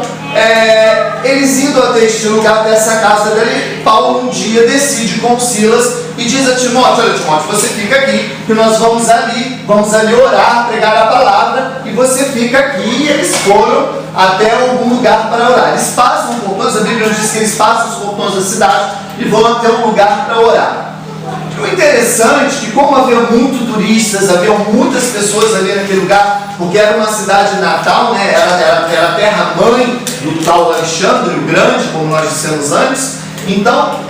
eles indo até este lugar, dessa casa dele, Paulo um dia decide com Silas e diz a Timóteo: olha, Timóteo, você fica aqui, que nós vamos ali orar, pregar a palavra, e você fica aqui. E eles foram até algum lugar para orar. Eles passam os portões, a Bíblia diz que eles passam os portões da cidade e vão até um lugar para orar. O interessante é que, como havia muitos turistas, havia muitas pessoas ali naquele lugar, porque era uma cidade natal, né? Era a terra-mãe do tal Alexandre o Grande, como nós dissemos antes. Então,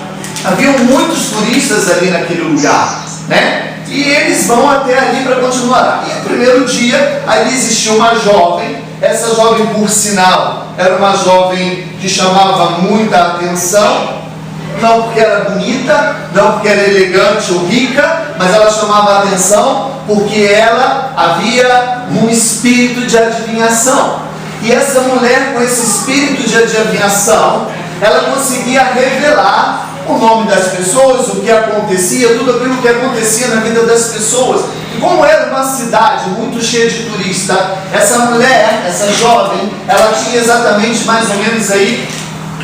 havia muitos turistas ali naquele lugar, né? E eles vão até ali para continuar. E no primeiro dia, ali existia uma jovem. Essa jovem, por sinal, era uma jovem que chamava muita atenção. Não porque era bonita, não porque era elegante ou rica, mas ela chamava a atenção porque ela havia um espírito de adivinhação. E essa mulher, com esse espírito de adivinhação, ela conseguia revelar o nome das pessoas, o que acontecia, tudo aquilo que acontecia na vida das pessoas. E como era uma cidade muito cheia de turistas, essa mulher, essa jovem, ela tinha exatamente mais ou menos aí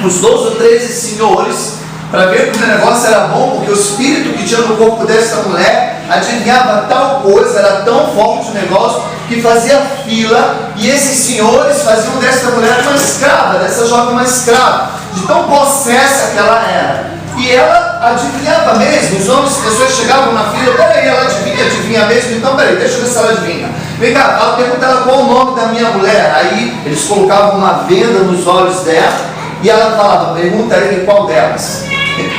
uns 12 ou 13 senhores, para ver que o negócio era bom, porque o espírito que tinha no corpo dessa mulher adivinhava tal coisa, era tão forte o negócio, que fazia fila, e esses senhores faziam dessa mulher uma escrava, dessa jovem uma escrava, de tão possessa que ela era. E ela adivinhava mesmo, os homens, as pessoas chegavam na fila: peraí, ela adivinha mesmo? Então peraí, deixa eu ver se ela adivinha. Vem cá, pergunta ela qual o nome da minha mulher. Aí eles colocavam uma venda nos olhos dela, e ela falava: pergunta ele qual delas.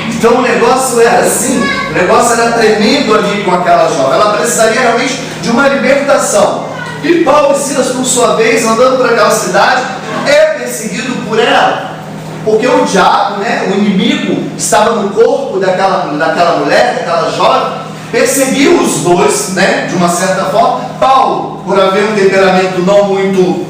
Então o negócio era assim, o negócio era tremendo ali com aquela jovem. Ela precisaria realmente de uma libertação. E Paulo e Silas, por sua vez, andando por aquela cidade, é perseguido por ela. Porque o diabo, né, o inimigo, estava no corpo daquela mulher, daquela jovem, perseguiu os dois, né, de uma certa forma. Paulo, por haver um temperamento não muito,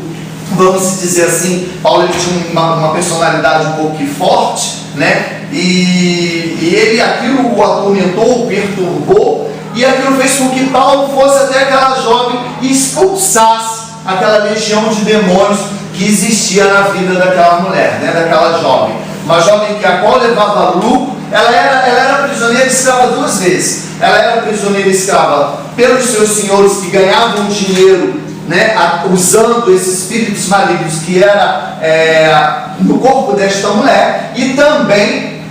vamos dizer assim, Paulo ele tinha uma personalidade um pouco forte, né? E ele, aquilo o atormentou, o perturbou, e aquilo fez com que Paulo fosse até aquela jovem e expulsasse aquela legião de demônios que existia na vida daquela mulher, né? Daquela jovem. Uma jovem que a qual levava lucro. Ela era prisioneira escrava duas vezes. Ela era prisioneira escrava pelos seus senhores que ganhavam dinheiro, né, usando esses espíritos malignos que era no corpo desta mulher, e também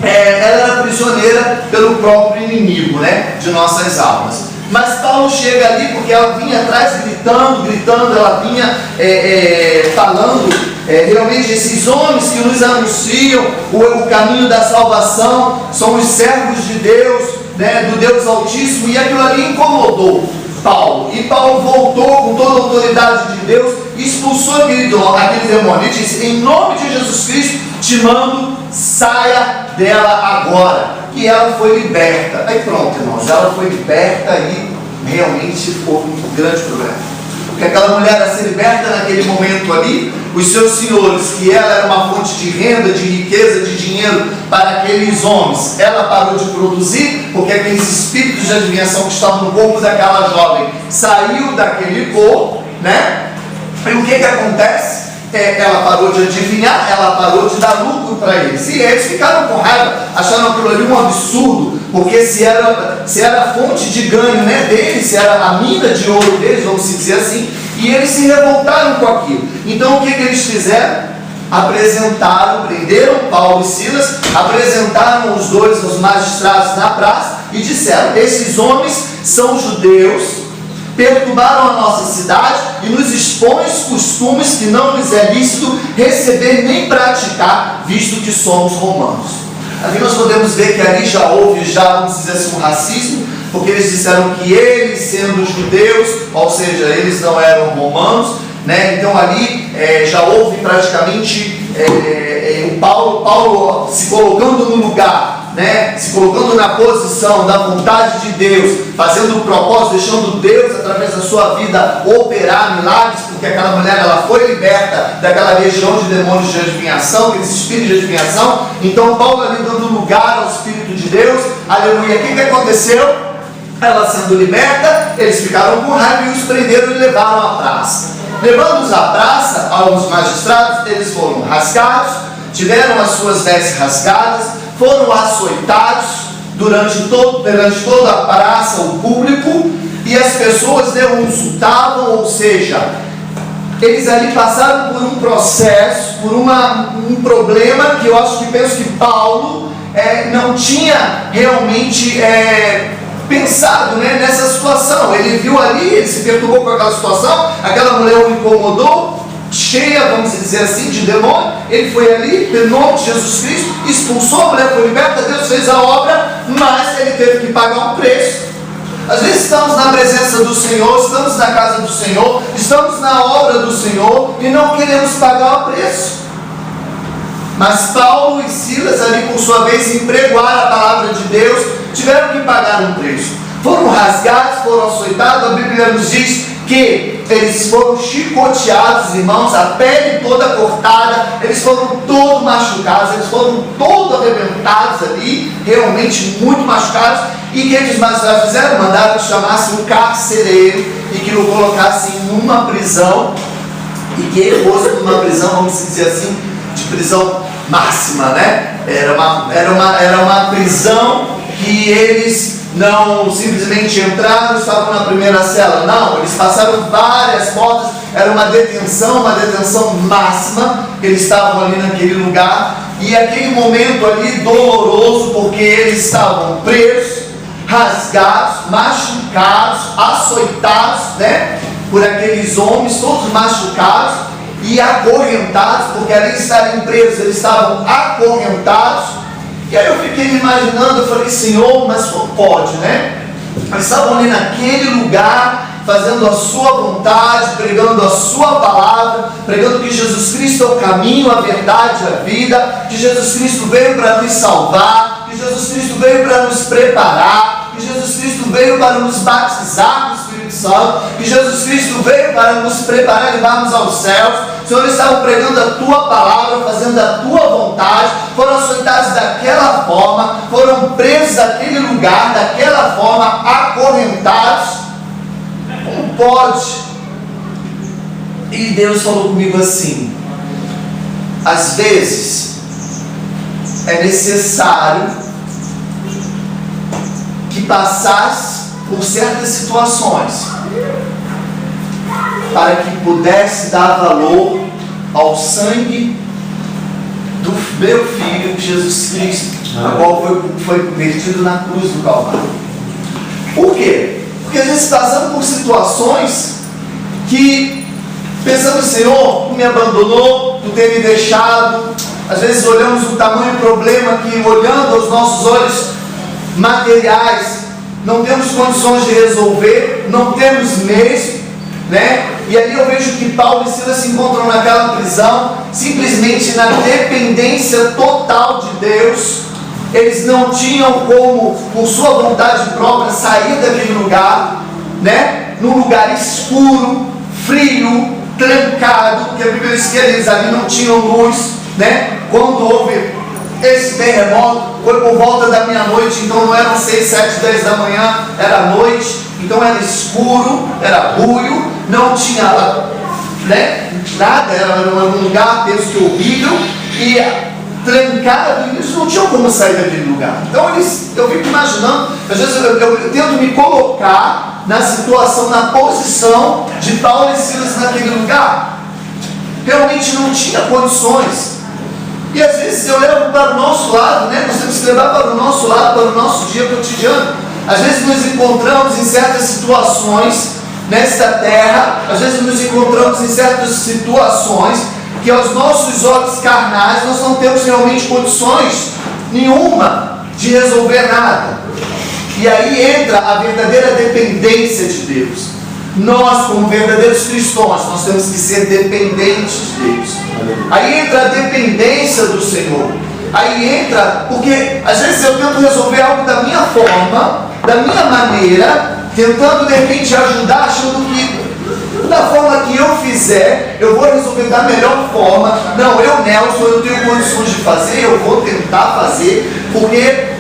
ela era prisioneira pelo próprio inimigo, né, de nossas almas. Mas Paulo chega ali porque ela vinha atrás gritando, ela vinha falando, realmente esses homens que nos anunciam o caminho da salvação são os servos de Deus, né, do Deus Altíssimo, e aquilo ali incomodou Paulo. E Paulo voltou com toda a autoridade de Deus e expulsou aquele demônio. Ele disse: em nome de Jesus Cristo te mando, saia dela agora. E ela foi liberta. Aí pronto, irmãos, ela foi liberta e realmente houve um grande problema. Porque que aquela mulher era ser liberta naquele momento ali, os seus senhores, que ela era uma fonte de renda, de riqueza, de dinheiro para aqueles homens, ela parou de produzir, porque aqueles espíritos de adivinhação que estavam no corpo daquela jovem saiu daquele corpo, né? E o que acontece? Ela parou de adivinhar, ela parou de dar lucro para eles. E eles ficaram com raiva, acharam aquilo ali um absurdo, porque se era fonte de ganho, né, deles, se era a mina de ouro deles, vamos dizer assim, e eles se revoltaram com aquilo. Então o que eles fizeram? Apresentaram, prenderam Paulo e Silas, apresentaram os dois aos magistrados na praça e disseram: esses homens são judeus, perturbaram a nossa cidade e nos expõem os costumes que não lhes é lícito receber nem praticar, visto que somos romanos. Ali nós podemos ver que ali já houve, vamos dizer assim, um racismo, porque eles disseram que eles, sendo judeus, ou seja, eles não eram romanos, né? Então ali já houve praticamente o Paulo se colocando no lugar, né? Se colocando na posição da vontade de Deus, fazendo o propósito, deixando Deus através da sua vida operar milagres, porque aquela mulher ela foi liberta daquela região de demônios de adivinhação, aqueles espíritos de adivinhação. Então Paulo ali dando lugar ao Espírito de Deus, aleluia. O que aconteceu? Ela sendo liberta, eles ficaram com raiva e os prenderam e levaram à praça. Levando-os à praça, aos magistrados, eles foram rasgados, tiveram as suas vestes rasgadas, foram açoitados durante toda a praça, o público, e as pessoas o insultavam, ou seja, eles ali passaram por um processo, por um problema que eu penso que Paulo não tinha realmente pensado, né, nessa situação. Ele viu ali, ele se perturbou com aquela situação, aquela mulher o incomodou, cheia, vamos dizer assim, de demônio. Ele foi ali, em nome de Jesus Cristo, expulsou a mulher, foi liberta, Deus fez a obra, mas ele teve que pagar um preço. Às vezes estamos na presença do Senhor, estamos na casa do Senhor, estamos na obra do Senhor e não queremos pagar o preço. Mas Paulo e Silas ali, por sua vez, empregoaram a palavra de Deus, tiveram que pagar um preço. Foram rasgados, foram açoitados. A Bíblia nos diz que eles foram chicoteados, irmãos, a pele toda cortada, eles foram todos machucados, eles foram todos arrebentados ali, realmente muito machucados. E o que os magistrados fizeram? Mandaram que chamasse um carcereiro e que o colocassem em uma prisão, e que ele fosse numa prisão, vamos dizer assim, de prisão máxima, né? Era uma prisão que eles não simplesmente entraram e estavam na primeira cela, não, eles passaram várias portas, era uma detenção máxima, que eles estavam ali naquele lugar, e aquele momento ali doloroso, porque eles estavam presos, rasgados, machucados, açoitados, né, por aqueles homens, todos machucados, e acorrentados, porque ali estarem presos, eles estavam acorrentados. E aí eu fiquei me imaginando, eu falei: Senhor, mas só pode, né? Eles estavam ali naquele lugar, fazendo a sua vontade, pregando a sua palavra, pregando que Jesus Cristo é o caminho, a verdade e a vida, que Jesus Cristo veio para nos salvar, que Jesus Cristo veio para nos preparar, que Jesus Cristo veio para nos batizar com o Espírito Santo, que Jesus Cristo veio para nos preparar e levarmos aos céus. Senhor, eles estavam pregando a tua palavra, fazendo a tua vontade, foram açoitados daquela forma, foram presos daquele lugar, daquela forma, acorrentados. Como pode? E Deus falou comigo assim: às vezes é necessário que passasse por certas situações para que pudesse dar valor ao sangue do meu Filho Jesus Cristo, a qual foi vertido na cruz do Calvário. Por quê? Porque às vezes passamos por situações que pensamos: Senhor, Tu me abandonou, Tu tem me deixado. Às vezes olhamos o tamanho do problema que, olhando aos nossos olhos materiais, não temos condições de resolver, não temos mesmo, né? E ali eu vejo que Paulo e Silas se encontram naquela prisão, simplesmente na dependência total de Deus. Eles não tinham como, por sua vontade própria, sair daquele lugar, né? Num lugar escuro, frio, trancado, porque a Bíblia diz que eles ali não tinham luz, né? Quando houve esse terremoto, foi por volta da meia-noite, então não eram 6, 7, 10 da manhã, era noite, então era escuro, era buio, não tinha, né, nada, era um lugar, penso que horrível, e trancado, eles não tinham como sair daquele lugar. Então eu fico imaginando, às vezes eu tento me colocar na situação, na posição de Paulo e Silas naquele lugar. Realmente não tinha condições. E às vezes eu levo para o nosso lado, né? Nós temos que levar para o nosso lado, para o nosso dia cotidiano. Às vezes nos encontramos em certas situações nesta terra, às vezes nos encontramos em certas situações que aos nossos olhos carnais nós não temos realmente condições nenhuma de resolver nada. E aí entra a verdadeira dependência de Deus. Nós, como verdadeiros cristãos, nós temos que ser dependentes de Deus. Aí entra a dependência do Senhor. Aí entra, porque às vezes eu tento resolver algo da minha forma, da minha maneira, tentando de repente ajudar, achando que da forma que eu fizer, eu vou resolver da melhor forma. Não, Nelson, eu tenho condições de fazer, eu vou tentar fazer, porque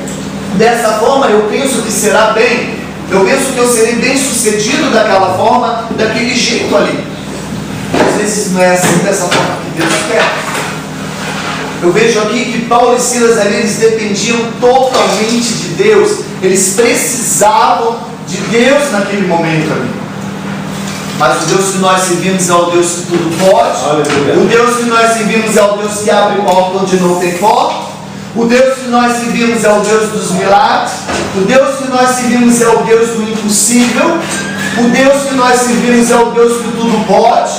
dessa forma eu penso que será bem. Eu penso que eu serei bem sucedido daquela forma, daquele jeito ali. Às vezes não é assim, dessa forma que Deus quer. Eu vejo aqui que Paulo e Silas ali, eles dependiam totalmente de Deus. Eles precisavam de Deus naquele momento ali. Mas o Deus que nós servimos é o Deus que tudo pode. Aleluia. O Deus que nós servimos é o Deus que abre porta onde não tem porta. O Deus que nós servimos é o Deus dos milagres. O Deus que nós servimos é o Deus do impossível. O Deus que nós servimos é o Deus que tudo pode.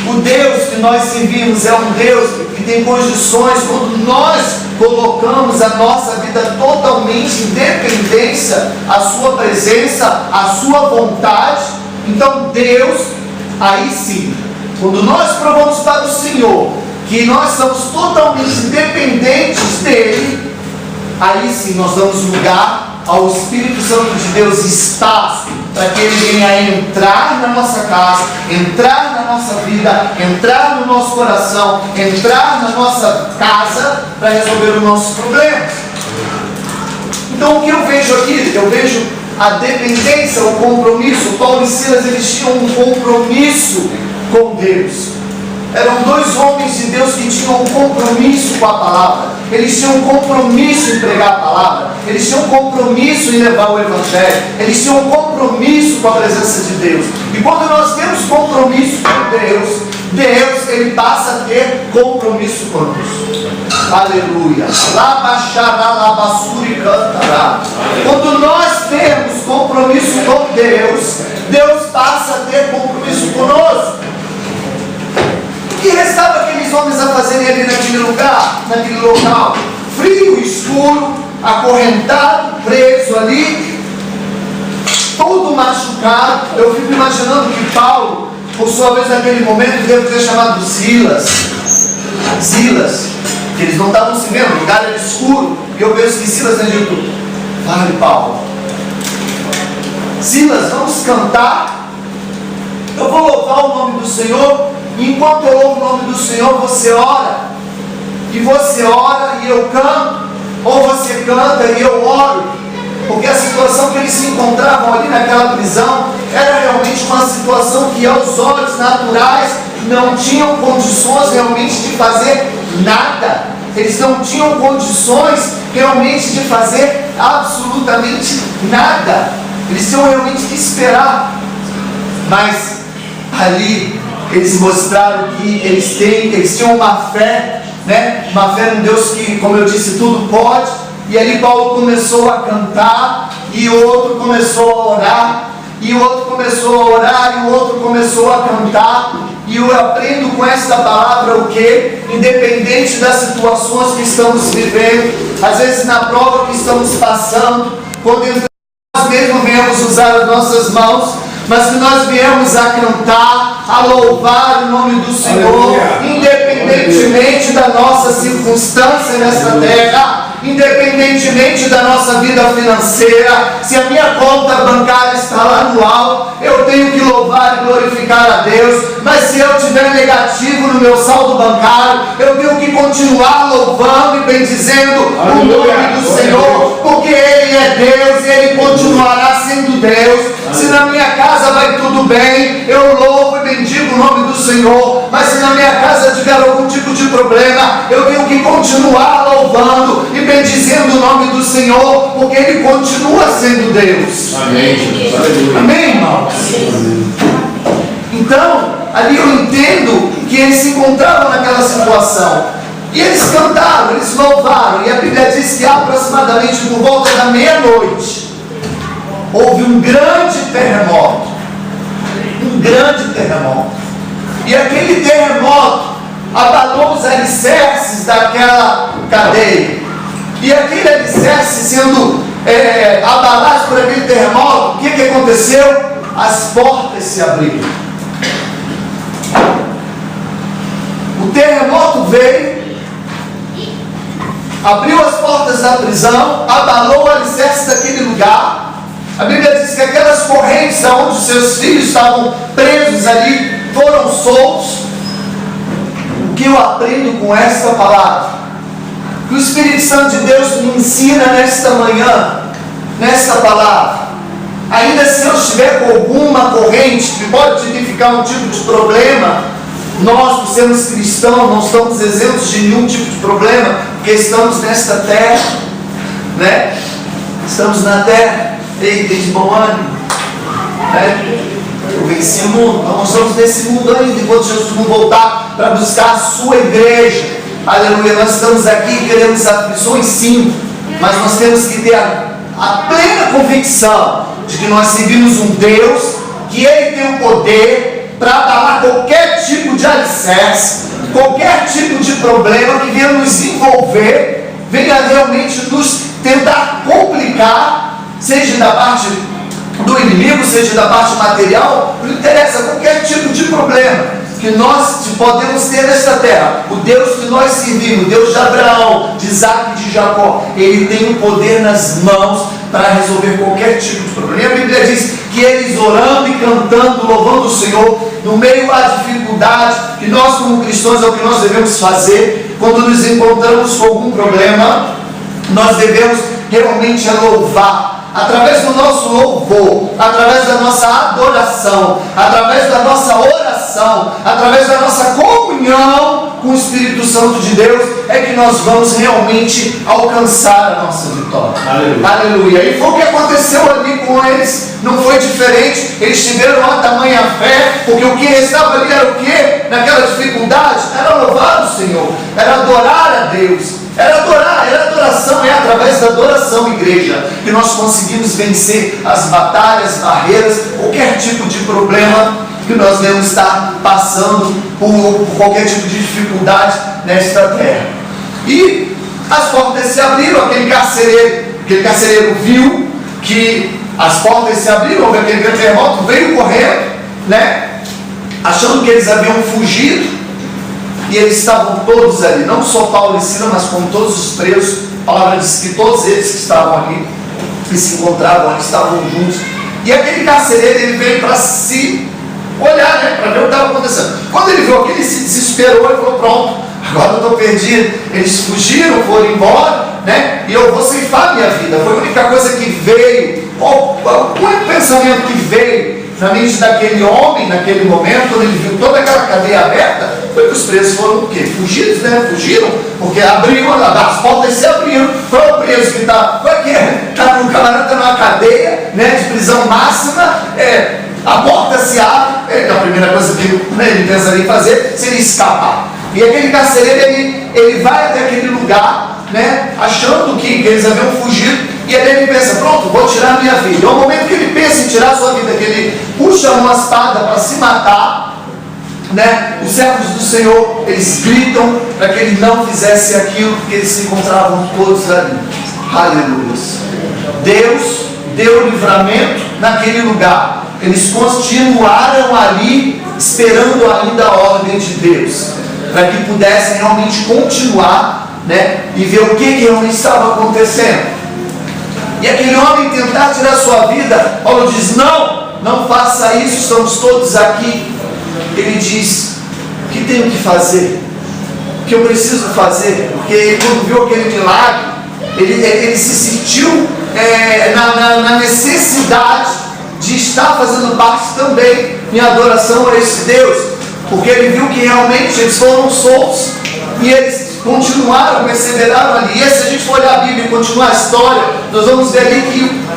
O Deus que nós servimos é um Deus que tem condições, quando nós colocamos a nossa vida totalmente em dependência à sua presença, à sua vontade. Então Deus, aí sim, quando nós provamos para o Senhor que nós somos totalmente dependentes dele, aí sim nós damos lugar ao Espírito Santo de Deus, espaço para que ele venha entrar na nossa casa, entrar na nossa vida, entrar no nosso coração, entrar na nossa casa para resolver os nossos problemas. Então o que eu vejo aqui? Eu vejo a dependência, o compromisso. Paulo e Silas, eles tinham um compromisso com Deus. Eram dois homens de Deus que tinham um compromisso com a palavra. Eles tinham um compromisso em pregar a palavra. Eles tinham um compromisso em levar o Evangelho. Eles tinham um compromisso com a presença de Deus. E quando nós temos compromisso com Deus, Deus, ele passa a ter compromisso conosco. Aleluia. Quando nós temos compromisso com Deus, Deus passa a ter compromisso conosco. O que restava aqueles homens a fazerem ali naquele lugar, naquele local? Frio, escuro, acorrentado, preso ali, todo machucado. Eu fico imaginando que Paulo, por sua vez, naquele momento, deve ter chamado Silas, que eles não estavam se vendo, o lugar era escuro. E eu penso que Silas tinha dito: vai, Paulo, Silas, vamos cantar. Eu vou louvar o nome do Senhor. E enquanto eu louvo o nome do Senhor, você ora. E você ora e eu canto. Ou você canta e eu oro. Porque a situação que eles se encontravam ali naquela prisão era realmente uma situação que aos olhos naturais não tinham condições realmente de fazer nada. Eles não tinham condições realmente de fazer absolutamente nada. Eles tinham realmente que esperar. Mas ali eles mostraram que eles tinham uma fé, né? Uma fé em Deus que, como eu disse, tudo pode. E ali Paulo começou a cantar, e o outro começou a orar, e o outro começou a orar, e o outro começou a cantar. E eu aprendo com esta palavra o que? Independente das situações que estamos vivendo, às vezes na prova que estamos passando, quando nós mesmos viemos usar as nossas mãos, mas que nós viemos a cantar, a louvar o nome do Senhor, aleluia, independentemente da nossa circunstância nesta terra. independentemente da nossa vida financeira, se a minha conta bancária está lá no alto, eu tenho que louvar e glorificar a Deus. Mas se eu tiver negativo no meu saldo bancário, eu tenho que continuar louvando e bendizendo o nome do Senhor, porque Ele é Deus e Ele continuará sendo Deus. Se na minha casa vai tudo bem, eu louvo e bendigo o nome do Senhor. Mas se na minha casa tiver algum tipo de problema, eu tenho que continuar louvando e bendizendo o nome do Senhor, porque Ele continua sendo Deus. Amém. Amém, irmãos? Então, ali eu entendo que eles se encontravam naquela situação. E eles cantaram, eles louvaram. E a Bíblia diz que aproximadamente por volta da meia-noite houve um grande terremoto. Um grande terremoto. E aquele terremoto abalou os alicerces daquela cadeia. E aquele alicerce sendo abalados por aquele terremoto, o que aconteceu? As portas se abriram. O terremoto veio, abriu as portas da prisão, abalou o alicerce daquele lugar. A Bíblia diz que aquelas correntes onde seus filhos estavam presos ali foram soltos. O que eu aprendo com esta palavra? Que o Espírito Santo de Deus me ensina nesta manhã, nesta palavra. Ainda se eu estiver com alguma corrente que pode significar um tipo de problema, nós, por sermos cristãos, não estamos isentos de nenhum tipo de problema, porque estamos nesta terra, né? Estamos na terra. Ei, tem de bom ânimo, né? Eu venci o mundo, nós estamos nesse mundo ainda, enquanto Jesus não voltar para buscar a sua igreja. Aleluia, nós estamos aqui e queremos aflições sim, mas nós temos que ter a plena convicção de que nós servimos um Deus, que Ele tem o poder para abalar qualquer tipo de alicerce, qualquer tipo de problema que venha nos envolver, venha realmente nos tentar complicar, seja da parte do inimigo, seja da parte material, não interessa, qualquer tipo de problema que nós podemos ter nesta terra. O Deus que nós servimos, o Deus de Abraão, de Isaac e de Jacó, Ele tem o poder nas mãos para resolver qualquer tipo de problema. E a Bíblia diz que eles orando e cantando, louvando o Senhor, no meio à dificuldade, que nós como cristãos é o que nós devemos fazer, quando nos encontramos com algum problema, nós devemos realmente louvar, através do nosso louvor, através da nossa adoração, através da nossa oração, através da nossa comunhão com o Espírito Santo de Deus, é que nós vamos realmente alcançar a nossa vitória. Aleluia. Aleluia. E foi o que aconteceu ali com eles, não foi diferente. Eles tiveram uma tamanha fé, porque o que restava ali era o que? Naquela dificuldade, era louvar o Senhor, era adorar a Deus. Era adorar, era adoração, é através da adoração, igreja, que nós conseguimos vencer as batalhas, barreiras, qualquer tipo de problema que nós devemos estar passando por qualquer tipo de dificuldade nesta terra. E as portas se abriram, aquele carcereiro viu que as portas se abriram, houve aquele grande terremoto, veio correndo, né, achando que eles haviam fugido. E eles estavam todos ali, não só Paulo e Silas, mas como todos os presos. A palavra diz que todos eles que estavam ali, que se encontravam ali, estavam juntos. E aquele carcereiro, ele veio para se olhar, né, para ver o que estava acontecendo. Quando ele viu aquilo, ele se desesperou e falou: pronto, agora eu estou perdido. Eles fugiram, foram embora, né, e eu vou ceifar a minha vida. Foi a única coisa que veio, o único pensamento que veio na mente daquele homem, naquele momento, quando ele viu toda aquela cadeia aberta, foi que os presos foram o quê? Fugidos, né? Fugiram, porque abriu, as portas se abriram. Foi o preso que está, um camarada está numa cadeia, né, de prisão máxima, a porta se abre, a primeira coisa que ele pensaria em fazer seria escapar. E aquele carcereiro, ele vai até aquele lugar, né, achando que eles haviam fugido. E aí ele pensa: pronto, vou tirar a minha vida. E ao momento que ele pensa em tirar a sua vida, que ele puxa uma espada para se matar, né, os servos do Senhor, eles gritam para que ele não fizesse aquilo, porque eles se encontravam todos ali. Aleluia. Deus deu livramento naquele lugar. Eles continuaram ali, esperando ainda a ordem de Deus, para que pudessem realmente continuar né? E ver o que realmente estava acontecendo. E aquele homem tentar tirar sua vida, Paulo diz, não faça isso, estamos todos aqui. Ele diz, o que tenho que fazer? O que eu preciso fazer? Porque quando viu aquele milagre, ele se sentiu na necessidade de estar fazendo parte também em adoração a esse Deus, porque ele viu que realmente eles foram soltos e eles continuaram, perseveraram ali. E se a gente for olhar a Bíblia e continuar a história, nós vamos ver ali que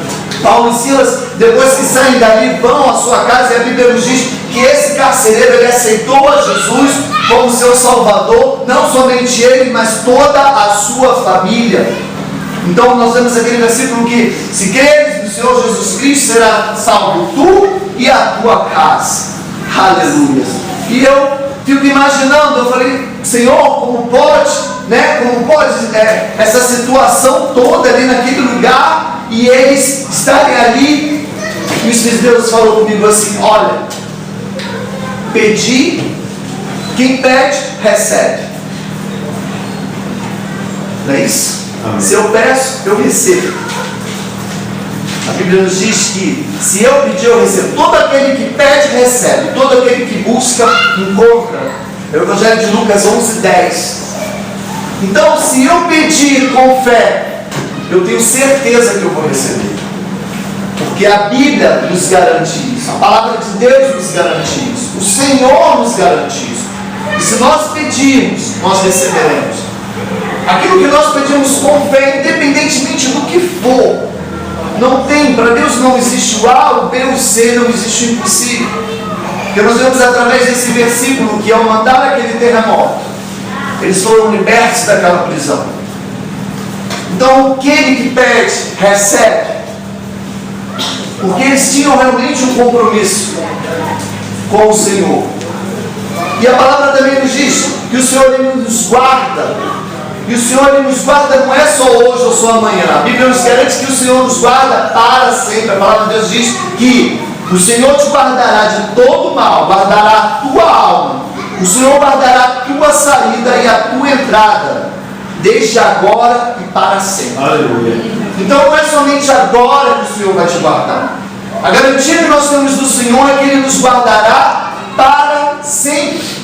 Paulo e Silas, depois que saem dali, vão à sua casa, e a Bíblia nos diz que esse carcereiro, ele aceitou a Jesus como seu Salvador, não somente ele, mas toda a sua família. Então nós vemos aquele versículo que, se creres no Senhor Jesus Cristo, será salvo tu e a tua casa. Aleluia. E eu fico imaginando, eu falei, Senhor, como pode, né? Como pode essa situação toda ali naquele lugar e eles estarem ali? E o Espírito de Deus falou comigo assim: olha, pedi, quem pede, recebe. Não é isso? Amém. Se eu peço, eu recebo. A Bíblia nos diz que se eu pedir, eu recebo. Todo aquele que pede, recebe. Todo aquele que busca, encontra. É o Evangelho de Lucas 11:10. Então, se eu pedir com fé, eu tenho certeza que eu vou receber. Porque a Bíblia nos garante isso. A palavra de Deus nos garante isso. O Senhor nos garante isso. E se nós pedirmos, nós receberemos. Aquilo que nós pedimos com fé, independentemente do que for, não tem, para Deus não existe o A, o B, o C, não existe o impossível. Porque nós vemos através desse versículo que ao mandar aquele terremoto, eles foram libertos daquela prisão. Então aquele que pede, recebe. Porque eles tinham realmente um compromisso com o Senhor. E a palavra também nos diz que o Senhor ele nos guarda. E o Senhor ele nos guarda não é só hoje ou só amanhã. A Bíblia nos garante que o Senhor nos guarda para sempre. A palavra de Deus diz que o Senhor te guardará de todo mal, guardará a tua alma. O Senhor guardará a tua saída e a tua entrada, desde agora e para sempre. Aleluia. Então não é somente agora que o Senhor vai te guardar. A garantia que nós temos do Senhor é que Ele nos guardará para sempre.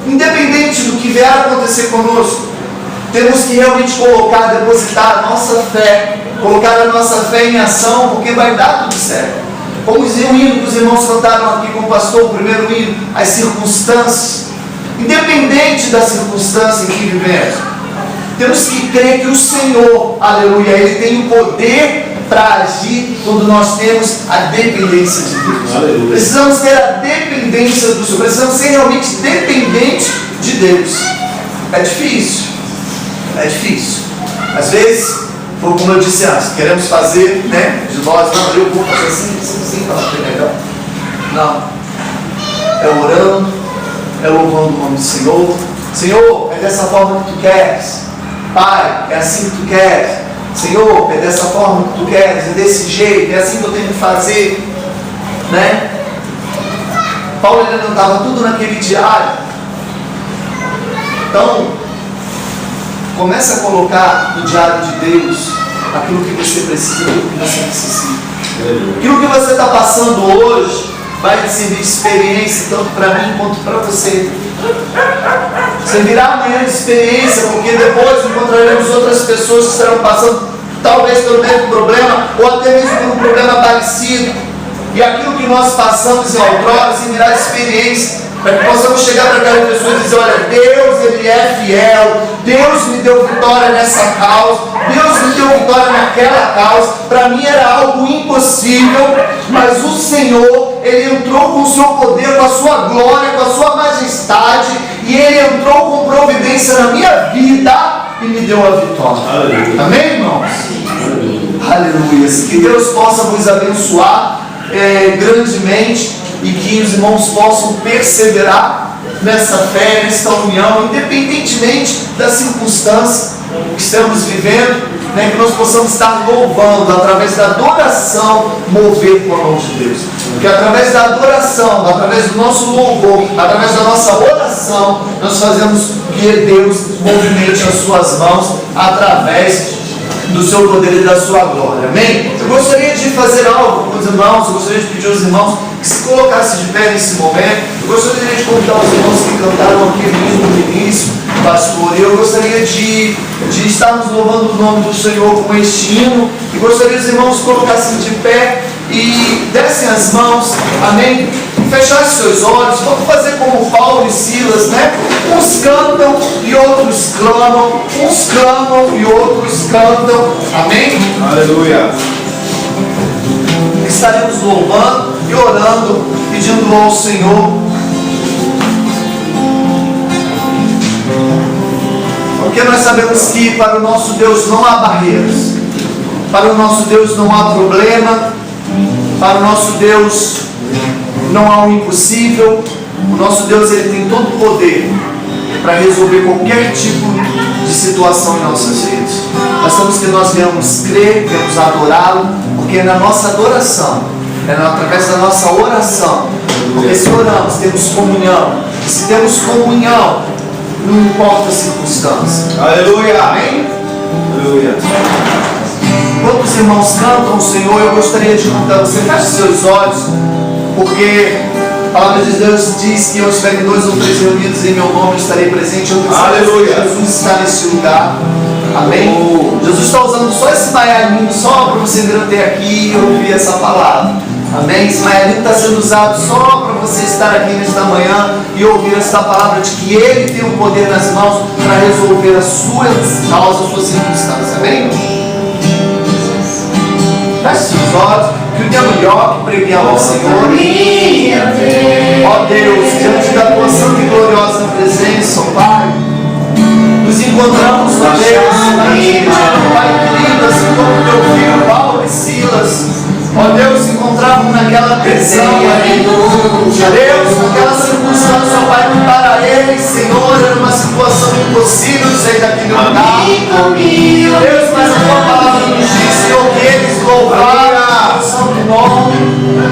Independente do que vier a acontecer conosco, temos que realmente colocar, depositar a nossa fé, colocar a nossa fé em ação, porque vai dar tudo certo. Como dizia o hino que os irmãos cantaram aqui com o pastor, o primeiro hino, as circunstâncias, independente da circunstância em que vivemos, temos que crer que o Senhor, aleluia, Ele tem o poder para agir quando nós temos a dependência de Deus. Aleluia. Precisamos ter a dependência do Senhor, precisamos ser realmente dependentes de Deus. É difícil, às vezes, como eu disse antes, queremos fazer, né, de nós, não, eu vou fazer assim, para ser melhor. Não, é orando, é louvando o nome do Senhor. Senhor, é dessa forma que Tu queres. Pai, é assim que Tu queres. Senhor, é dessa forma que Tu queres, é desse jeito, é assim que eu tenho que fazer, né? Paulo ele anotava tudo naquele diário. Então, comece a colocar no diário de Deus aquilo que você precisa, aquilo que você necessita. Aquilo que você está passando hoje vai te servir de experiência, tanto para mim quanto para você. Servirá amanhã de experiência, porque depois encontraremos outras pessoas que estarão passando talvez pelo mesmo problema, ou até mesmo por um problema parecido. E aquilo que nós passamos em outrora servirá de experiência, para que possamos chegar para aquela pessoa e dizer: olha, Deus Ele é fiel, Deus me deu vitória nessa causa, Deus me deu vitória naquela causa. Para mim era algo impossível, mas o Senhor, Ele entrou com o seu poder, com a sua glória, com a sua majestade, e Ele entrou com providência na minha vida e me deu a vitória. Aleluia. Amém, irmãos? Aleluia. Que Deus possa vos abençoar grandemente, e que os irmãos possam perseverar nessa fé, nessa união, independentemente da circunstância que estamos vivendo, né, que nós possamos estar louvando, através da adoração, mover com a mão de Deus. Que através da adoração, através do nosso louvor, através da nossa oração, oração, nós fazemos que Deus movimente as suas mãos através do seu poder e da sua glória. Amém? Eu gostaria de fazer algo com os irmãos, eu gostaria de pedir aos irmãos que se colocassem de pé nesse momento. Eu gostaria de convidar os irmãos que cantaram aqui no início, pastor, e eu gostaria de estarmos louvando o nome do Senhor com este hino, e gostaria que os irmãos colocassem de pé e dessem as mãos, amém? Fechassem seus olhos, vamos fazer como Paulo e Silas, né? Uns cantam e outros clamam, uns clamam e outros cantam, amém? Aleluia. Estaremos louvando e orando, pedindo ao Senhor, porque nós sabemos que para o nosso Deus não há barreiras, para o nosso Deus não há problema, para o nosso Deus não há um impossível. O nosso Deus, ele tem todo o poder para resolver qualquer tipo de situação em nossas vidas. Nós temos que nós venhamos crer, venhamos adorá-lo, porque é na nossa adoração, é através da nossa oração. Porque se oramos, temos comunhão. E se temos comunhão, não importa a circunstância. Aleluia. Amém? Aleluia. Enquanto os irmãos cantam o Senhor, eu gostaria de convidar você, feche seus olhos, porque a palavra de Deus diz que eu estiverem 2 ou 3 reunidos em meu nome, eu estarei presente. Eu Aleluia. Jesus está nesse lugar. Amém? Jesus está usando só esse maialinho, só para você vir até aqui e ouvir essa palavra. Amém? Esse maialinho está sendo usado só para você estar aqui nesta manhã e ouvir essa palavra de que Ele tem o poder nas mãos para resolver as suas causas, as suas circunstâncias. Amém? Feche seus olhos, que o dia melhor que preguiar ao Senhor. Ó Deus, diante da tua santa e gloriosa presença, ó Pai, nos encontramos, ó Deus, para te pedir, ó Pai querido, assim como teu filho Paulo e Silas, ó Deus, se encontravam naquela prisão, Deus, naquela circunstância, ó Pai, que para eles, Senhor, era uma situação impossível de sair daquele lugar. Deus, mas a tua palavra nos diz, Senhor, que eles louvaram o santo nome.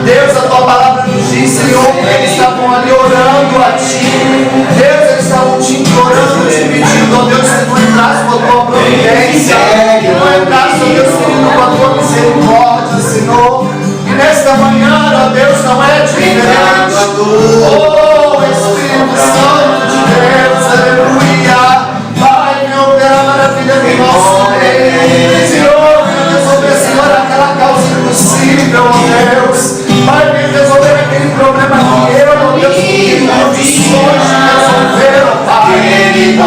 Deus, a tua palavra nos diz, Senhor, que eles estavam ali orando a ti. Deus, eles estavam te implorando, te pedindo, ó Deus, que tu entrasse com a tua providência, que tu entrasse, ó Deus querido, com a tua misericórdia, Senhor. E nesta manhã, ó Deus, não é diferente. Oh, Espírito Santo de Deus, aleluia. Pai, me opera a maravilha do nosso meio. Senhor, venha resolver, Senhor, aquela causa impossível, ó Deus. Pai, venha resolver aquele problema que eu, ó Deus, que não dispõe de resolver, ó Pai. Deus,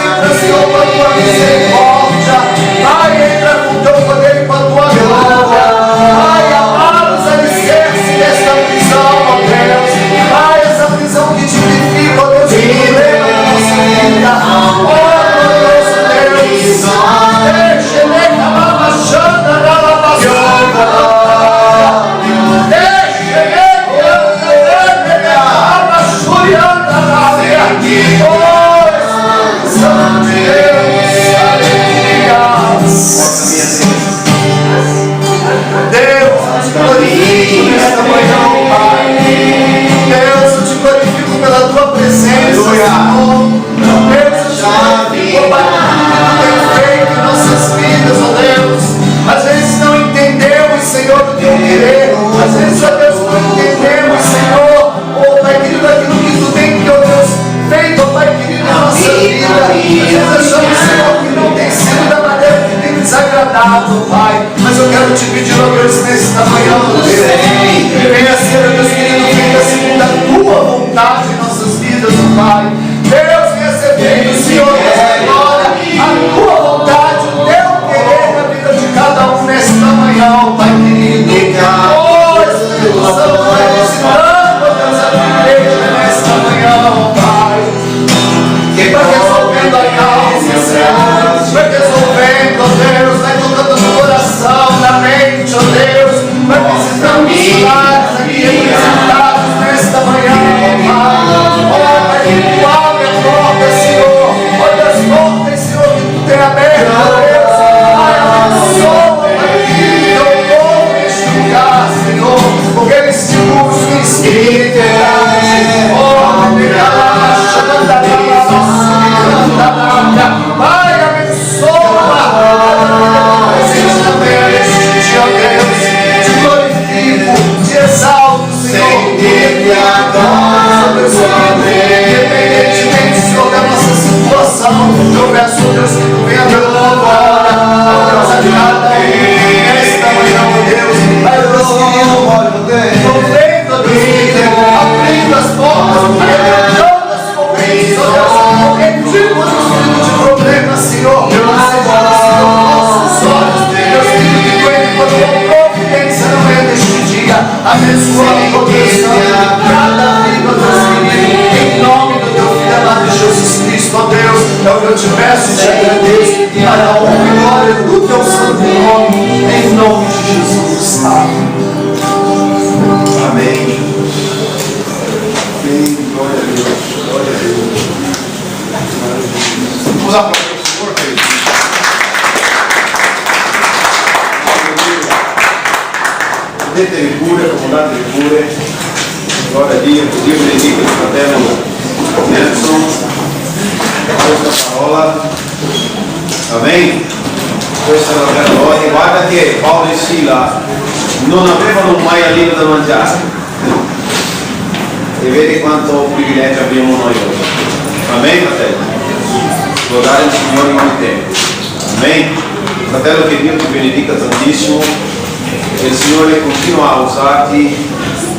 entra, Senhor, com a tua misericórdia. Pai, entra com o teu poder e com a tua glória. Pai, amar os alicerces desta prisão, ó Deus. Pai, essa prisão que tipifica, ó Deus, o problema da nossa vida. Ó glorioso Deus, deixa ele acabar marchando na lavação. Às vezes, ó Deus, não entendemos, Senhor, oh Pai querido, aquilo que tu tem, que, ó Deus, feito, ó Pai querido, na nossa vida. Às vezes achamos, Senhor, que não tem sido da maneira que tem desagradado, Pai. Mas eu quero te pedir, ó Deus, nesta manhã, ó Deus, que venha ser, ó Deus querido, feita segundo a tua vontade em nossas vidas, ó Pai. Deus, venha ser feito, Senhor, nesta glória, a tua vontade, o teu querer na vida de cada um nesta manhã, ó Pai querido. Espírito Santo vai visitando, ó Deus, a tua igreja nesta manhã, ó Pai. E vai resolvendo a causa, Senhor. Vai resolvendo, ó Deus, vai tocando no coração, na mente, ó Deus. Vai visitando os lares aqui representados nesta manhã, ó Pai. Ó Pai, Jesus. Amém. Glória a Deus. Glória a Deus. Vamos aplaudir o Senhor, querido. Potete pure, accomodate pure. Gloria a Dio, Dio benedica il fratello Nelson, questa parola. Amen. Questa è la vera gloria. Guarda che Paolo e Sila non avevano mai maialino da mangiare. E vedi quanto privilegio abbiamo noi oggi. Amen, fratello. Lodare il Signore in ogni tempo. Amen. Fratello, che Dio ti benedica tantissimo e il Signore continua a usarti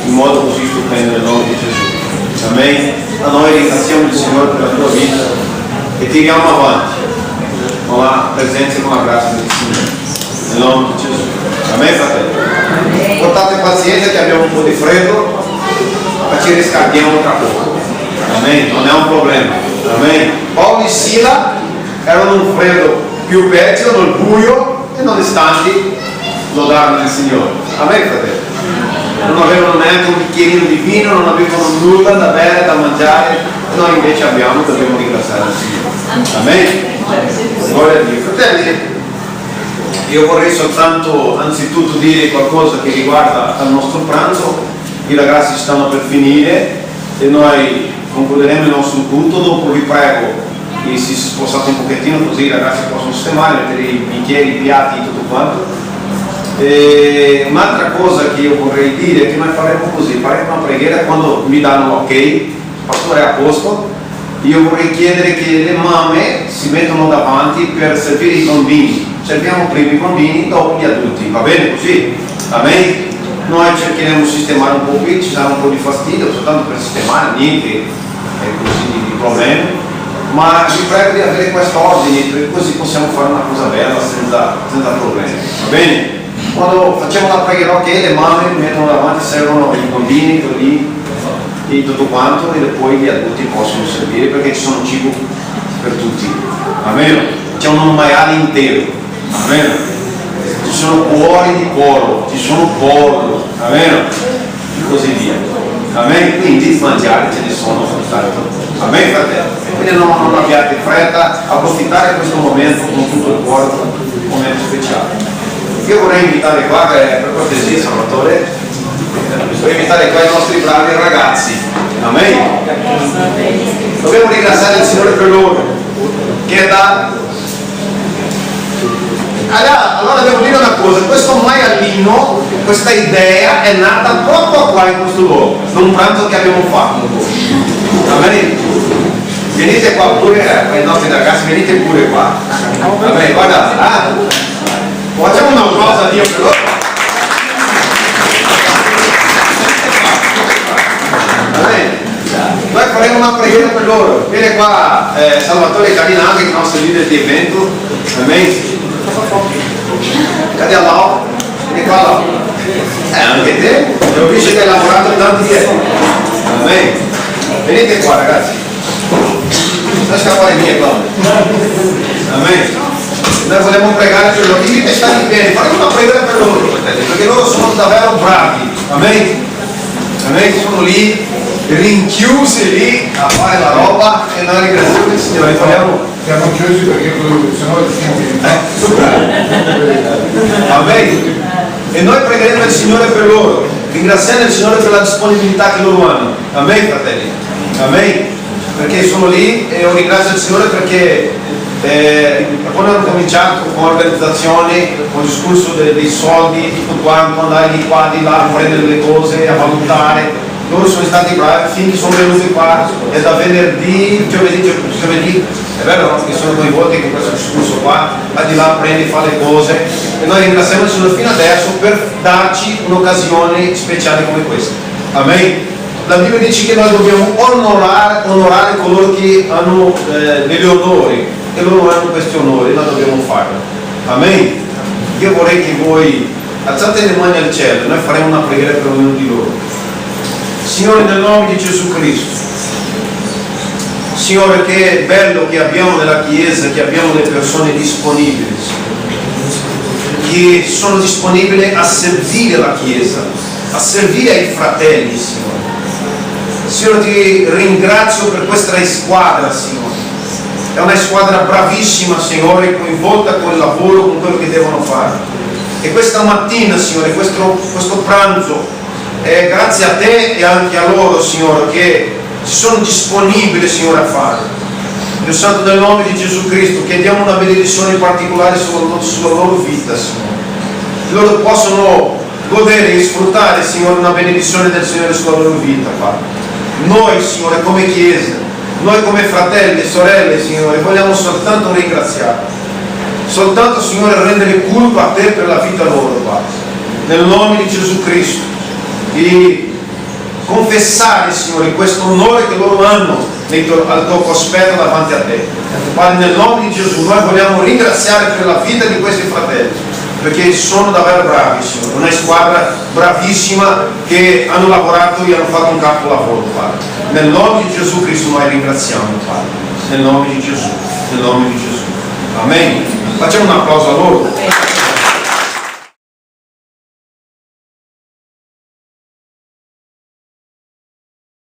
in modo così stupendo nel nome di Gesù. Amen. A noi ringraziamo il Signore per la tua vita e tiriamo avanti con la presenza e con la grazia del Signore. Nel nome di Gesù. Amen, fratello. Portate pazienza che abbiamo un po' di freddo, ma ci riscaldiamo tra poco. Amen. Non è un problema. Amen. Paolo e Sila erano un freddo più peggio, nel buio, e nonostante lodarono il Signore. Amen, fratello. Non avevano neanche un bicchierino di vino, non avevano nulla da bere, da mangiare, noi invece abbiamo, dobbiamo ringraziare il Signore. Amen. Gloria a Dio. Fratelli, io vorrei soltanto anzitutto dire qualcosa che riguarda il nostro pranzo. I ragazzi stanno per finire e noi concluderemo il nostro culto. Dopo vi prego che si spostate un pochettino così i ragazzi possono sistemare, mettere i bicchieri, i piatti, tutto quanto. E un'altra cosa che io vorrei dire è che noi faremo così, faremo una preghiera quando mi danno ok, il pastore è a posto. Io vorrei chiedere che le mamme si mettono davanti per servire i bambini. Serviamo prima i bambini, dopo gli adulti, va bene così? Amen? Noi cercheremo di sistemare un po' qui, ci sarà un po' di fastidio, soltanto per sistemare, niente così di problemi, ma vi prego di avere questo ordine, perché così possiamo fare una cosa bella senza problemi, va bene? Quando facciamo la preghiera, ok, le mamme mettono davanti, servono i bambini, lì, e tutto quanto, e poi gli adulti possono servire perché ci sono cibo per tutti, amen? C'è un maiale intero, amen? Ci sono cuori di porco, ci sono pollo, amen? E così via, amen? Quindi mangiare ce ne sono soltanto, amen, fratello? Quindi non abbiate fretta, approfittare questo momento con tutto il cuore, un momento speciale. Io vorrei invitare qua, per cortesia, Salvatore, vorrei invitare qua i nostri bravi ragazzi, amen? Dobbiamo ringraziare il Signore per loro, che dà. Allora devo dire una cosa, questo maialino, questa idea è nata proprio qua in questo luogo, da un pranzo che abbiamo fatto. Amen? Venite qua pure, i nostri ragazzi, venite pure qua. Amen, guarda, facciamo un applauso a Dio per loro. Amen. Noi faremo una preghiera per loro. Viene qua Salvatore Carina, anche il nostro leader di evento. Amen. Cade all'ao, vieni qua là. Anche te, ho visto che hai lavorato tanti anni. Amen. Venite qua ragazzi. Non scappare via qua. Amen. Noi vogliamo pregare per loro. Dite stare bene, faremo una preghiera per loro, perché loro sono davvero bravi. Amen. Amen. Sono lì, rinchiusi lì a fare la roba e noi ringraziamo il Signore. Siamo chiusi perché sennò Amen. E noi pregheremo il Signore per loro, ringraziando il Signore per la disponibilità che loro hanno. Amen, fratelli. Amen. Perché sono lì e io ringrazio il Signore perché quando hanno cominciato con l'organizzazione, con il discorso dei soldi, tutto quanto, andare di qua, di là, a prendere le cose, a valutare, loro sono stati bravi, finché sono venuti qua, e da venerdì, giovedì, è vero no? Che sono coinvolti con questo discorso qua, va di là, prendi, fa le cose, e noi ringraziamo il Signore fino adesso per darci un'occasione speciale come questa. Amen. La Bibbia dice che noi dobbiamo onorare coloro che hanno degli onori, e loro hanno questi onori, noi dobbiamo farlo. Amen. Io vorrei che voi alzate le mani al cielo, noi faremo una preghiera per ognuno di loro. Signore, nel nome di Gesù Cristo, Signore, che bello che abbiamo nella Chiesa, che abbiamo le persone disponibili, che sono disponibili a servire la Chiesa, a servire ai fratelli, Signore. Signore, ti ringrazio per questa squadra, Signore. È una squadra bravissima, Signore, coinvolta con il lavoro, con quello che devono fare. E questa mattina, Signore, questo pranzo, grazie a te e anche a loro, Signore, che si sono disponibili, Signore, a fare. Dio Santo, nel nome di Gesù Cristo, chiediamo una benedizione particolare sulla loro vita, Signore. Loro possono godere e sfruttare, Signore, una benedizione del Signore sulla loro vita, Padre. Noi, Signore, come Chiesa, noi come fratelli e sorelle, Signore, vogliamo soltanto ringraziare. Soltanto, Signore, rendere culto a te per la vita loro, Padre. Nel nome di Gesù Cristo. E confessare, Signore, questo onore che loro hanno al tuo cospetto davanti a te. Padre, nel nome di Gesù, noi vogliamo ringraziare per la vita di questi fratelli, perché sono davvero bravi, Signore. Una squadra bravissima che hanno lavorato e hanno fatto un capolavoro, Padre. Nel nome di Gesù Cristo noi ringraziamo, Padre. Nel nome di Gesù, nel nome di Gesù. Amen. Facciamo un applauso a loro.